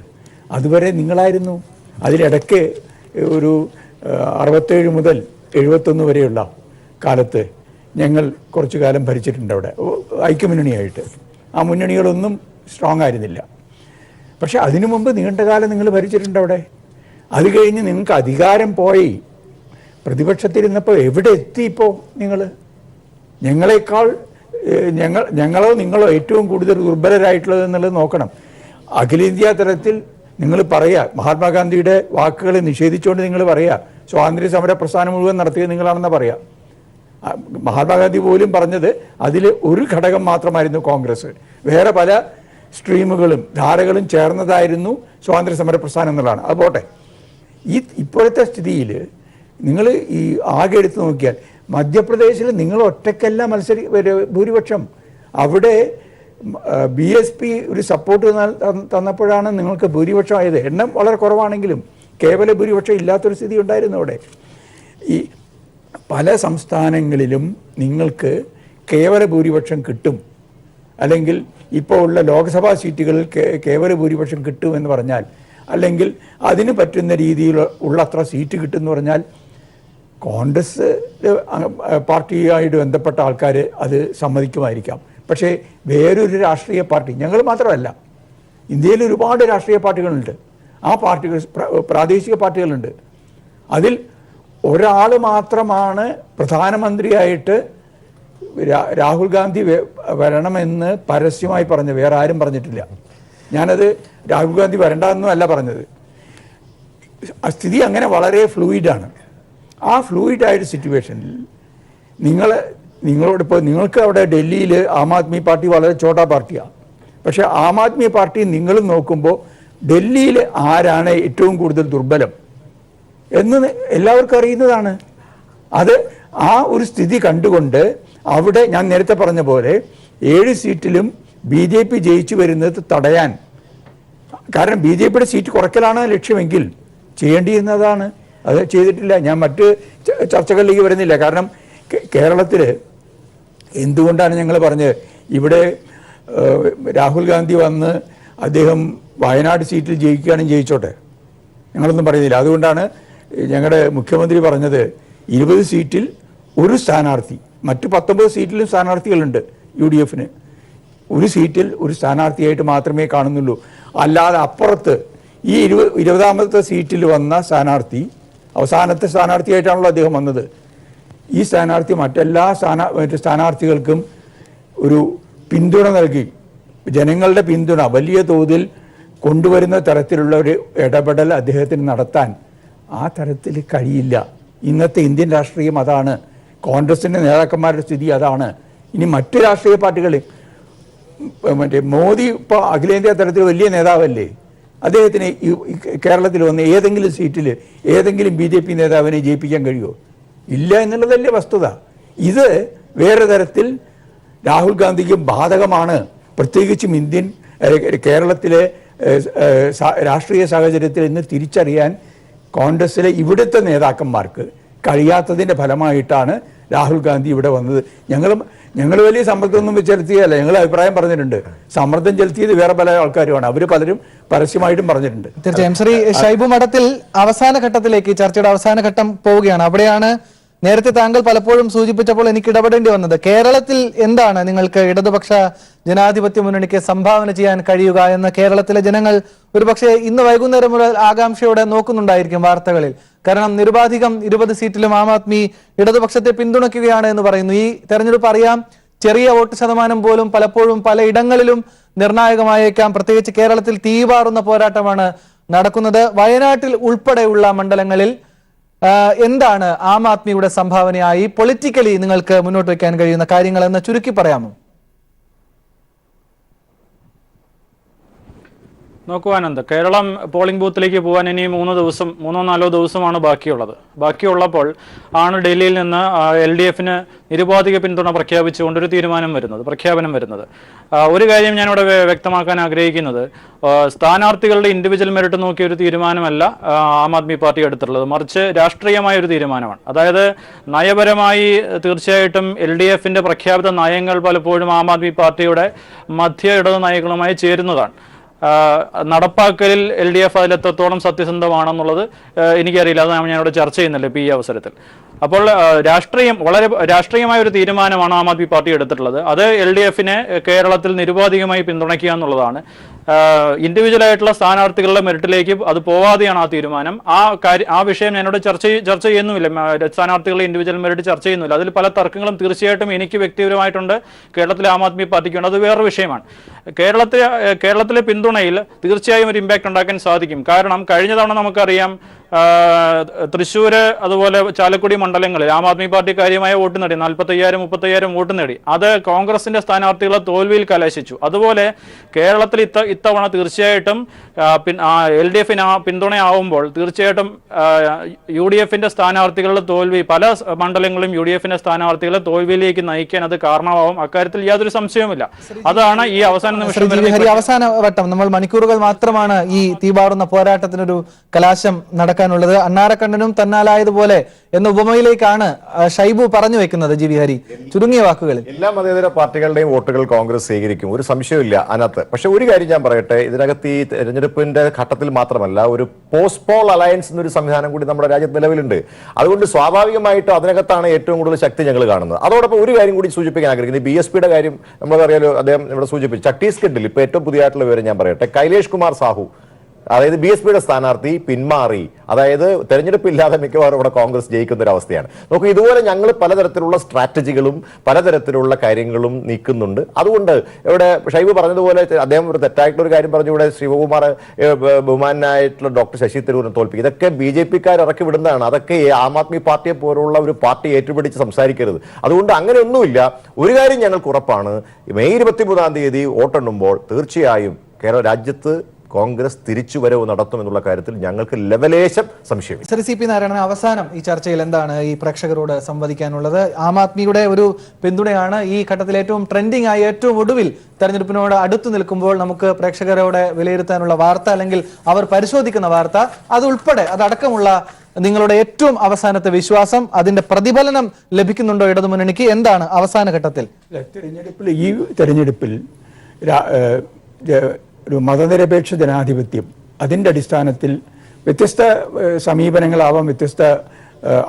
അതുവരെ നിങ്ങളായിരുന്നു. അതിലിടയ്ക്ക് ഒരു 67 മുതൽ 71 വരെയുള്ള കാലത്ത് ഞങ്ങൾ കുറച്ചു കാലം ഭരിച്ചിട്ടുണ്ട് അവിടെ, ഐക്യമുന്നണിയായിട്ട്. ആ മുന്നണികളൊന്നും സ്ട്രോങ് ആയിരുന്നില്ല. പക്ഷെ അതിനു മുമ്പ് നീണ്ട കാലം നിങ്ങൾ ഭരിച്ചിട്ടുണ്ട് അവിടെ. അത് കഴിഞ്ഞ് നിങ്ങൾക്ക് അധികാരം പോയി. പ്രതിപക്ഷത്തിരുന്നപ്പോൾ എവിടെ എത്തി? ഇപ്പോൾ നിങ്ങൾ ഞങ്ങളെക്കാൾ ഞങ്ങളോ നിങ്ങളോ ഏറ്റവും കൂടുതൽ ദുർബലരായിട്ടുള്ളത് എന്നുള്ളത് നോക്കണം. അഖിലേന്ത്യാ തലത്തിൽ നിങ്ങൾ പറയുക, മഹാത്മാഗാന്ധിയുടെ വാക്കുകളെ നിഷേധിച്ചുകൊണ്ട് നിങ്ങൾ പറയുക സ്വാതന്ത്ര്യ സമര പ്രസ്ഥാനം മുഴുവൻ നടത്തിയത് നിങ്ങളാണെന്ന് പറയാം. മഹാത്മാഗാന്ധി പോലും പറഞ്ഞത് അതിൽ ഒരു ഘടകം മാത്രമായിരുന്നു കോൺഗ്രസ്, വേറെ പല സ്ട്രീമുകളും ധാരകളും ചേർന്നതായിരുന്നു സ്വാതന്ത്ര്യ സമര പ്രസ്ഥാനം എന്നുള്ളതാണ്. അത് പോട്ടെ. ഇപ്പോഴത്തെ സ്ഥിതിയിൽ നിങ്ങൾ ഈ ആകെ എടുത്ത് നോക്കിയാൽ മധ്യപ്രദേശിൽ നിങ്ങൾ ഒറ്റയ്ക്കല്ല ഭൂരിപക്ഷം. അവിടെ BSP ഒരു സപ്പോർട്ട് തന്നപ്പോഴാണ് നിങ്ങൾക്ക് ഭൂരിപക്ഷമായത്. എണ്ണം വളരെ കുറവാണെങ്കിലും കേവല ഭൂരിപക്ഷം ഇല്ലാത്തൊരു സ്ഥിതി ഉണ്ടായിരുന്നു അവിടെ. ഈ പല സംസ്ഥാനങ്ങളിലും നിങ്ങൾക്ക് കേവല ഭൂരിപക്ഷം കിട്ടും, അല്ലെങ്കിൽ ഇപ്പോൾ ഉള്ള ലോക്സഭാ സീറ്റുകളിൽ കേവല ഭൂരിപക്ഷം കിട്ടുമെന്ന് പറഞ്ഞാൽ, അല്ലെങ്കിൽ അതിന് പറ്റുന്ന രീതിയിൽ ഉള്ളത്ര സീറ്റ് കിട്ടുമെന്ന് പറഞ്ഞാൽ കോൺഗ്രസ് പാർട്ടിയായിട്ട് ബന്ധപ്പെട്ട ആൾക്കാർ അത് സമ്മതിക്കുമായിരിക്കാം. പക്ഷേ വേറൊരു രാഷ്ട്രീയ പാർട്ടി, ഞങ്ങൾ മാത്രമല്ല, ഇന്ത്യയിൽ ഒരുപാട് രാഷ്ട്രീയ പാർട്ടികളുണ്ട്. ആ പാർട്ടികൾ പ്രാദേശിക പാർട്ടികളുണ്ട്. അതിൽ ഒരാൾ മാത്രമാണ് പ്രധാനമന്ത്രിയായിട്ട് രാഹുൽ ഗാന്ധി വരണമെന്ന് പരസ്യമായി പറഞ്ഞു, വേറെ ആരും പറഞ്ഞിട്ടില്ല. ഞാനത് രാഹുൽ ഗാന്ധി വരണ്ടെന്നും അല്ല പറഞ്ഞത്. സ്ഥിതി അങ്ങനെ വളരെ ഫ്ലൂയിഡാണ്. ആ ഫ്ലൂയിഡായ സിറ്റുവേഷനിൽ നിങ്ങളോടിപ്പോൾ നിങ്ങൾക്ക് അവിടെ ഡൽഹിയിൽ ആം ആദ്മി പാർട്ടി വളരെ ചോട്ടാ പാർട്ടിയാണ്. പക്ഷേ ആം ആദ്മി പാർട്ടി നിങ്ങൾ നോക്കുമ്പോൾ ഡൽഹിയിൽ ആരാണ് ഏറ്റവും കൂടുതൽ ദുർബലം എന്ന് എല്ലാവർക്കും അറിയുന്നതാണ്. അത് ആ ഒരു സ്ഥിതി കണ്ടുകൊണ്ട് അവിടെ ഞാൻ നേരത്തെ പറഞ്ഞ പോലെ 7 സീറ്റിലും BJP ജയിച്ചു വരുന്നത് തടയാൻ, കാരണം BJPയുടെ സീറ്റ് കുറയ്ക്കലാണ് ലക്ഷ്യമെങ്കിൽ ചെയ്യേണ്ടിയിരുന്നതാണ്. അത് ചെയ്തിട്ടില്ല. ഞാൻ മറ്റ് ചർച്ചകളിലേക്ക് വരുന്നില്ല. കാരണം കേരളത്തിൽ എന്തുകൊണ്ടാണ് ഞങ്ങൾ പറഞ്ഞത്, ഇവിടെ രാഹുൽ ഗാന്ധി വന്ന് അദ്ദേഹം വയനാട് സീറ്റിൽ ജയിക്കുകയാണെങ്കിൽ ജയിച്ചോട്ടെ, ഞങ്ങളൊന്നും പറയുന്നില്ല. അതുകൊണ്ടാണ് ഞങ്ങളുടെ മുഖ്യമന്ത്രി പറഞ്ഞത് 20 സീറ്റിൽ ഒരു സ്ഥാനാർത്ഥി, മറ്റു 19 സീറ്റിലും സ്ഥാനാർത്ഥികളുണ്ട് UDFന്. ഒരു സീറ്റിൽ ഒരു സ്ഥാനാർത്ഥിയായിട്ട് മാത്രമേ കാണുന്നുള്ളൂ. അല്ലാതെ അപ്പുറത്ത് ഈ 20ാമത്തെ സീറ്റിൽ വന്ന സ്ഥാനാർത്ഥി അവസാനത്തെ സ്ഥാനാർത്ഥിയായിട്ടാണല്ലോ അദ്ദേഹം വന്നത്. ഈ സ്ഥാനാർത്ഥി മറ്റെല്ലാ സ്ഥാനാർത്ഥികൾക്കും ഒരു പിന്തുണ നൽകി, ജനങ്ങളുടെ പിന്തുണ വലിയ തോതിൽ കൊണ്ടുവരുന്ന തരത്തിലുള്ള ഒരു ഇടപെടൽ അദ്ദേഹത്തിന് നടത്താൻ ആ തരത്തിൽ കഴിയില്ല. ഇന്നത്തെ ഇന്ത്യൻ രാഷ്ട്രീയം അതാണ്, കോൺഗ്രസിൻ്റെ നേതാക്കന്മാരുടെ സ്ഥിതി അതാണ്. ഇനി മറ്റു രാഷ്ട്രീയ പാർട്ടികൾ, മറ്റേ മോദി ഇപ്പോൾ അഖിലേന്ത്യാ തലത്തിൽ വലിയ നേതാവല്ലേ, അദ്ദേഹത്തിന് കേരളത്തിൽ വന്ന് ഏതെങ്കിലും സീറ്റിൽ ഏതെങ്കിലും BJP നേതാവിനെ ജയിപ്പിക്കാൻ കഴിയുമോ? ഇല്ല എന്നുള്ളതല്ലേ വസ്തുത. ഇത് വേറെ തരത്തിൽ രാഹുൽ ഗാന്ധിക്ക് ബാധകമാണ്. പ്രത്യേകിച്ചും കേരളത്തിലെ രാഷ്ട്രീയ സാഹചര്യത്തിൽ ഇന്ന് തിരിച്ചറിയാൻ കോൺഗ്രസിലെ ഇവിടുത്തെ നേതാക്കന്മാർക്ക് കഴിയാത്തതിൻ്റെ ഫലമായിട്ടാണ് രാഹുൽ ഗാന്ധി ഇവിടെ വന്നത്. ഞങ്ങൾ വലിയ സമ്മർദ്ദമൊന്നും ചെലുത്തിയല്ല, ഞങ്ങൾ അഭിപ്രായം പറഞ്ഞിട്ടുണ്ട്. സമ്മർദ്ദം ചെലുത്തിയത് വേറെ പല ആൾക്കാരുമാണ്, അവർ പലരും പരസ്യമായിട്ടും പറഞ്ഞിട്ടുണ്ട്. തീർച്ചയായും ശ്രീ ഷൈബു മഠത്തിൽ അവസാന ഘട്ടത്തിലേക്ക്, ചർച്ചയുടെ അവസാന ഘട്ടം പോവുകയാണ്. അവിടെയാണ് നേരത്തെ താങ്കൾ പലപ്പോഴും സൂചിപ്പിച്ചപ്പോൾ എനിക്ക് ഇടപെടേണ്ടി വന്നത്. കേരളത്തിൽ എന്താണ് നിങ്ങൾക്ക് ഇടതുപക്ഷ ജനാധിപത്യ മുന്നണിക്ക് സംഭാവന ചെയ്യാൻ കഴിയുക എന്ന് കേരളത്തിലെ ജനങ്ങൾ ഒരുപക്ഷെ ഇന്ന് വൈകുന്നേരം മുതൽ ആകാംക്ഷയോടെ നോക്കുന്നുണ്ടായിരിക്കും വാർത്തകളിൽ. കാരണം നിരുപാധികം 20 സീറ്റിലും ആം ആദ്മി ഇടതുപക്ഷത്തെ പിന്തുണയ്ക്കുകയാണ് എന്ന് പറയുന്നു. ഈ തെരഞ്ഞെടുപ്പ് അറിയാം, ചെറിയ വോട്ട് ശതമാനം പോലും പലപ്പോഴും പലയിടങ്ങളിലും നിർണായകമായേക്കാം. പ്രത്യേകിച്ച് കേരളത്തിൽ തീപാറുന്ന പോരാട്ടമാണ് നടക്കുന്നത്. വയനാട്ടിൽ ഉൾപ്പെടെയുള്ള മണ്ഡലങ്ങളിൽ എന്താണ് ആം ആദ്മിയുടെ സംഭാവനയായി പൊളിറ്റിക്കലി നിങ്ങൾക്ക് മുന്നോട്ട് വയ്ക്കാൻ കഴിയുന്ന കാര്യങ്ങൾ എന്ന് ചുരുക്കി പറയാമോ? നോക്കുവാനന്ത്, കേരളം പോളിംഗ് ബൂത്തിലേക്ക് പോകാൻ ഇനി 3-4 ദിവസമാണ് ബാക്കിയുള്ളപ്പോൾ ആണ് ഡൽഹിയിൽ നിന്ന് LDFന് നിരുപാധിക പിന്തുണ പ്രഖ്യാപിച്ചുകൊണ്ടൊരു പ്രഖ്യാപനം വരുന്നത്. ഒരു കാര്യം ഞാനിവിടെ വ്യക്തമാക്കാൻ ആഗ്രഹിക്കുന്നത്, സ്ഥാനാർത്ഥികളുടെ ഇൻഡിവിജ്വൽ മെറിറ്റ് നോക്കിയ ഒരു തീരുമാനമല്ല ആം ആദ്മി പാർട്ടി എടുത്തിട്ടുള്ളത്, മറിച്ച് രാഷ്ട്രീയമായ ഒരു തീരുമാനമാണ്. അതായത് നയപരമായി തീർച്ചയായിട്ടും LDFന്റെ പ്രഖ്യാപിത നയങ്ങൾ പലപ്പോഴും ആം ആദ്മി പാർട്ടിയുടെ മധ്യ ഇടത് നയങ്ങളുമായി ചേരുന്നതാണ്. നടപ്പാക്കലിൽ LDF അതിലെത്രത്തോളം സത്യസന്ധമാണെന്നുള്ളത് എനിക്കറിയില്ല, അത് ഞാനിവിടെ ചർച്ച ചെയ്യുന്നില്ല ഇപ്പോൾ ഈ അവസരത്തിൽ. അപ്പോൾ വളരെ രാഷ്ട്രീയമായ ഒരു തീരുമാനമാണ് ആം ആദ്മി പാർട്ടി എടുത്തിട്ടുള്ളത്. അത് LDFനെ കേരളത്തിൽ നിരുപാധികമായി പിന്തുണയ്ക്കുക എന്നുള്ളതാണ്. ഇൻഡിവിജ്വൽ ആയിട്ടുള്ള സ്ഥാനാർത്ഥികളുടെ മെറിറ്റിലേക്ക് അത് പോവാതെയാണ് ആ തീരുമാനം. ആ വിഷയം ഞാനിവിടെ ചർച്ച ചെയ്യുന്നുമില്ല. സ്ഥാനാർത്ഥികളുടെ ഇൻഡിവിജ്വൽ മെറിറ്റ് ചർച്ച ചെയ്യുന്നില്ല. അതിൽ പല തർക്കങ്ങളും തീർച്ചയായിട്ടും എനിക്ക് വ്യക്തിപരമായിട്ടുണ്ട്, കേരളത്തിലെ ആം ആദ്മി പാർട്ടിക്കുണ്ട്. അത് വേറൊരു വിഷയമാണ്. കേരളത്തിലെ പിന്തുണയിൽ തീർച്ചയായും ഒരു ഇമ്പാക്ട് ഉണ്ടാക്കാൻ സാധിക്കും. കാരണം കഴിഞ്ഞ തവണ നമുക്കറിയാം, തൃശ്ശൂര് അതുപോലെ ചാലക്കുടി മണ്ഡലങ്ങളിൽ ആം ആദ്മി പാർട്ടി കാര്യമായ വോട്ട് നേടി, 45,000-30,000 വോട്ട് നേടി. അത് കോൺഗ്രസിന്റെ സ്ഥാനാർത്ഥികളെ തോൽവിയിൽ കലാശിച്ചു. അതുപോലെ കേരളത്തിൽ ഇത്തവണ തീർച്ചയായിട്ടും LDFന് പിന്തുണയാവുമ്പോൾ തീർച്ചയായിട്ടും UDFന്റെ സ്ഥാനാർത്ഥികളുടെ തോൽവി, പല മണ്ഡലങ്ങളിലും UDFന്റെ സ്ഥാനാർത്ഥികളെ തോൽവിയിലേക്ക് നയിക്കാൻ അത് കാരണമാവും. അക്കാര്യത്തിൽ യാതൊരു സംശയവുമില്ല. അതാണ് ഈ അവസാന നിമിഷം. അവസാന വട്ടം നമ്മൾ മണിക്കൂറുകൾ മാത്രമാണ് ഈ തീപാറുന്ന പോരാട്ടത്തിനൊരു കലാശം നടക്കാനുള്ളത്. അണ്ണാരക്കണ്ണനും തന്നാലായതുപോലെ എന്ന ഉപമയിലേക്കാണ് ഷൈബു പറഞ്ഞു വെക്കുന്നത്. ജി വി ഹരി, ചുരുങ്ങിയ വാക്കുകളിൽ. എല്ലാ മതേതര പാർട്ടികളുടെയും വോട്ടുകൾ കോൺഗ്രസ് സ്വീകരിക്കും, ഒരു സംശയമില്ല അതിനകത്ത്. പക്ഷെ ഒരു കാര്യം ഞാൻ പറയട്ടെ, ഇതിനകത്ത് ഈ തെരഞ്ഞെടുപ്പിന്റെ ഘട്ടത്തിൽ മാത്രമല്ല, ഒരു പോസ്റ്റ് പോൾ അലയൻസ് എന്നൊരു സംവിധാനം കൂടി നമ്മുടെ രാജ്യത്ത് നിലവിലുണ്ട്. അതുകൊണ്ട് സ്വാഭാവികമായിട്ടും അതിനകത്താണ് ഏറ്റവും കൂടുതൽ ശക്തി ഞങ്ങൾ കാണുന്നത്. അതോടൊപ്പം ഒരു കാര്യം കൂടി സൂചിപ്പിക്കാൻ ആഗ്രഹിക്കുന്നത്, BSPയുടെ കാര്യം നമ്മളറിയാലോ, അദ്ദേഹം ഇവിടെ സൂചിപ്പിച്ചു. ഛത്തീസ്ഗഡിൽ ഇപ്പൊ ഏറ്റവും പുതിയതായിട്ടുള്ള വിവരം ഞാൻ പറയട്ടെ, കൈലേഷ് കുമാർ സാഹു, അതായത് BSPയുടെ സ്ഥാനാർത്ഥി പിന്മാറി. അതായത് തെരഞ്ഞെടുപ്പില്ലാതെ മിക്കവാറും ഇവിടെ കോൺഗ്രസ് ജയിക്കുന്ന ഒരു അവസ്ഥയാണ്. നോക്കൂ, ഇതുപോലെ ഞങ്ങൾ പലതരത്തിലുള്ള സ്ട്രാറ്റജികളും പലതരത്തിലുള്ള കാര്യങ്ങളും നീക്കുന്നുണ്ട്. അതുകൊണ്ട് ഇവിടെ ഷൈബു പറഞ്ഞതുപോലെ അദ്ദേഹം ഒരു തെറ്റായിട്ടുള്ള ഒരു കാര്യം പറഞ്ഞു. ഇവിടെ ശിവകുമാർ ബഹുമാനായിട്ടുള്ള ഡോക്ടർ ശശി തരൂരിനെ തോൽപ്പിക്കും. ഇതൊക്കെ BJPക്കാർ ഇറക്കി വിടുന്നതാണ്. അതൊക്കെ ആം ആദ്മി പാർട്ടിയെ പോലുള്ള ഒരു പാർട്ടി ഏറ്റുപിടിച്ച് സംസാരിക്കരുത്. അതുകൊണ്ട് അങ്ങനെയൊന്നുമില്ല. ഒരു കാര്യം ഞങ്ങൾക്ക് ഉറപ്പാണ്, മെയ് 23-ാം തീയതി വോട്ടെണ്ണുമ്പോൾ തീർച്ചയായും കേരള രാജ്യത്ത് കോൺഗ്രസ് തിരിച്ചുവരവ് നടത്തുമെന്നുള്ള കാര്യത്തിൽ ഞങ്ങൾക്ക് ലെവലേശം സംശയമില്ല. ശ്രീ CP നാരായണൻ, അവസാനം ഈ ചർച്ചയിൽ എന്താണ് ഈ പ്രേക്ഷകരോട് സംവദിക്കാനുള്ളത്? ആം ആദ്മിയുടെ ഒരു പിന്തുണയാണ് ഈ ഘട്ടത്തിൽ ഏറ്റവും ട്രെൻഡിംഗ് ആയി, ഏറ്റവും ഒടുവിൽ തെരഞ്ഞെടുപ്പിനോട് അടുത്തു നിൽക്കുമ്പോൾ നമുക്ക് പ്രേക്ഷകരോട് വിലയിരുത്താനുള്ള വാർത്ത, അല്ലെങ്കിൽ അവർ പരിശോധിക്കുന്ന വാർത്ത, അതടക്കമുള്ള നിങ്ങളുടെ ഏറ്റവും അവസാനത്തെ വിശ്വാസം, അതിന്റെ പ്രതിഫലനം ലഭിക്കുന്നുണ്ടോ ഇടതുമുന്നണിക്ക്? എന്താണ് അവസാന ഘട്ടത്തിൽ ഈ തെരഞ്ഞെടുപ്പിൽ ഒരു മതനിരപേക്ഷ ജനാധിപത്യം, അതിൻ്റെ അടിസ്ഥാനത്തിൽ വ്യത്യസ്ത സമീപനങ്ങളാവാം, വ്യത്യസ്ത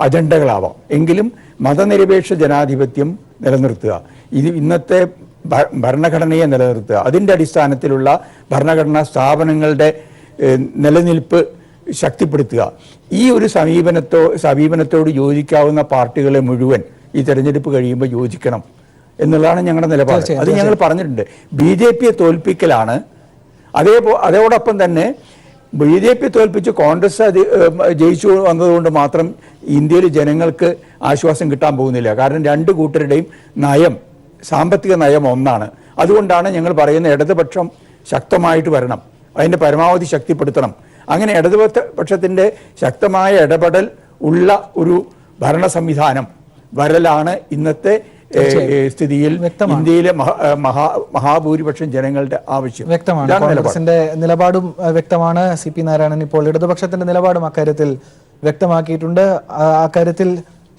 അജണ്ടകളാവാം, എങ്കിലും മതനിരപേക്ഷ ജനാധിപത്യം നിലനിർത്തുക, ഇത് ഇന്നത്തെ ഭരണഘടനയെ നിലനിർത്തുക, അതിൻ്റെ അടിസ്ഥാനത്തിലുള്ള ഭരണഘടനാ സ്ഥാപനങ്ങളുടെ നിലനിൽപ്പ് ശക്തിപ്പെടുത്തുക, ഈ ഒരു സമീപനത്തോട് യോജിക്കാവുന്ന പാർട്ടികളെ മുഴുവൻ ഈ തെരഞ്ഞെടുപ്പ് കഴിയുമ്പോൾ യോജിക്കണം എന്നുള്ളതാണ് ഞങ്ങളുടെ നിലപാട്. അത് ഞങ്ങൾ പറഞ്ഞിട്ടുണ്ട്. BJPയെ തോൽപ്പിക്കലാണ്. അതോടൊപ്പം തന്നെ BJP തോൽപ്പിച്ച് കോൺഗ്രസ് ജയിച്ചു വന്നതുകൊണ്ട് മാത്രം ഇന്ത്യയിലെ ജനങ്ങൾക്ക് ആശ്വാസം കിട്ടാൻ പോകുന്നില്ല. കാരണം രണ്ട് കൂട്ടരുടെയും നയം, സാമ്പത്തിക നയം ഒന്നാണ്. അതുകൊണ്ടാണ് ഞങ്ങൾ പറയുന്ന ഇടതുപക്ഷം ശക്തമായിട്ട് വരണം, അതിൻ്റെ പരമാവധി ശക്തിപ്പെടുത്തണം. അങ്ങനെ ഇടതുപക്ഷത്തിൻ്റെ ശക്തമായ ഇടപെടൽ ഉള്ള ഒരു ഭരണ സംവിധാനം വരലാണ് ഇന്നത്തെ സ്ഥിതിയിൽ ഇന്ത്യയിലെ മഹാഭൂരിപക്ഷം ജനങ്ങളുടെ ആവശ്യം. വ്യക്തമാണ്. കോൺഗ്രസിന്റെ നിലപാടും വ്യക്തമാണ്. CP നാരായണൻ ഇപ്പോൾ ഇടതുപക്ഷത്തിന്റെ നിലപാടും അക്കാര്യത്തിൽ വ്യക്തമാക്കിയിട്ടുണ്ട്. അക്കാര്യത്തിൽ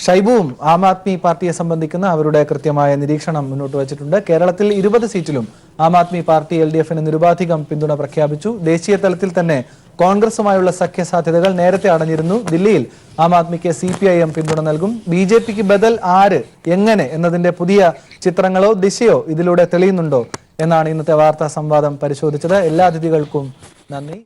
ഷൈബുവും ആം ആദ്മി പാർട്ടിയെ സംബന്ധിക്കുന്ന അവരുടെ കൃത്യമായ നിരീക്ഷണം മുന്നോട്ട് വച്ചിട്ടുണ്ട്. കേരളത്തിൽ 20 സീറ്റിലും ആം ആദ്മി പാർട്ടി LDF-ന് നിരുപാധികം പിന്തുണ പ്രഖ്യാപിച്ചു. ദേശീയ തലത്തിൽ തന്നെ കോൺഗ്രസുമായുള്ള സഖ്യസാധ്യതകൾ നേരത്തെ അടഞ്ഞിരുന്നു. ദില്ലിയിൽ ആം ആദ്മിക്ക് CPIM പിന്തുണ നൽകും. BJPക്ക് ബദൽ ആര്, എങ്ങനെ എന്നതിന്റെ പുതിയ ചിത്രങ്ങളോ ദിശയോ ഇതിലൂടെ തെളിയുന്നുണ്ടോ എന്നാണ് ഇന്നത്തെ വാർത്താ സംവാദം പരിശോധിച്ചത്. എല്ലാ അതിഥികൾക്കും നന്ദി.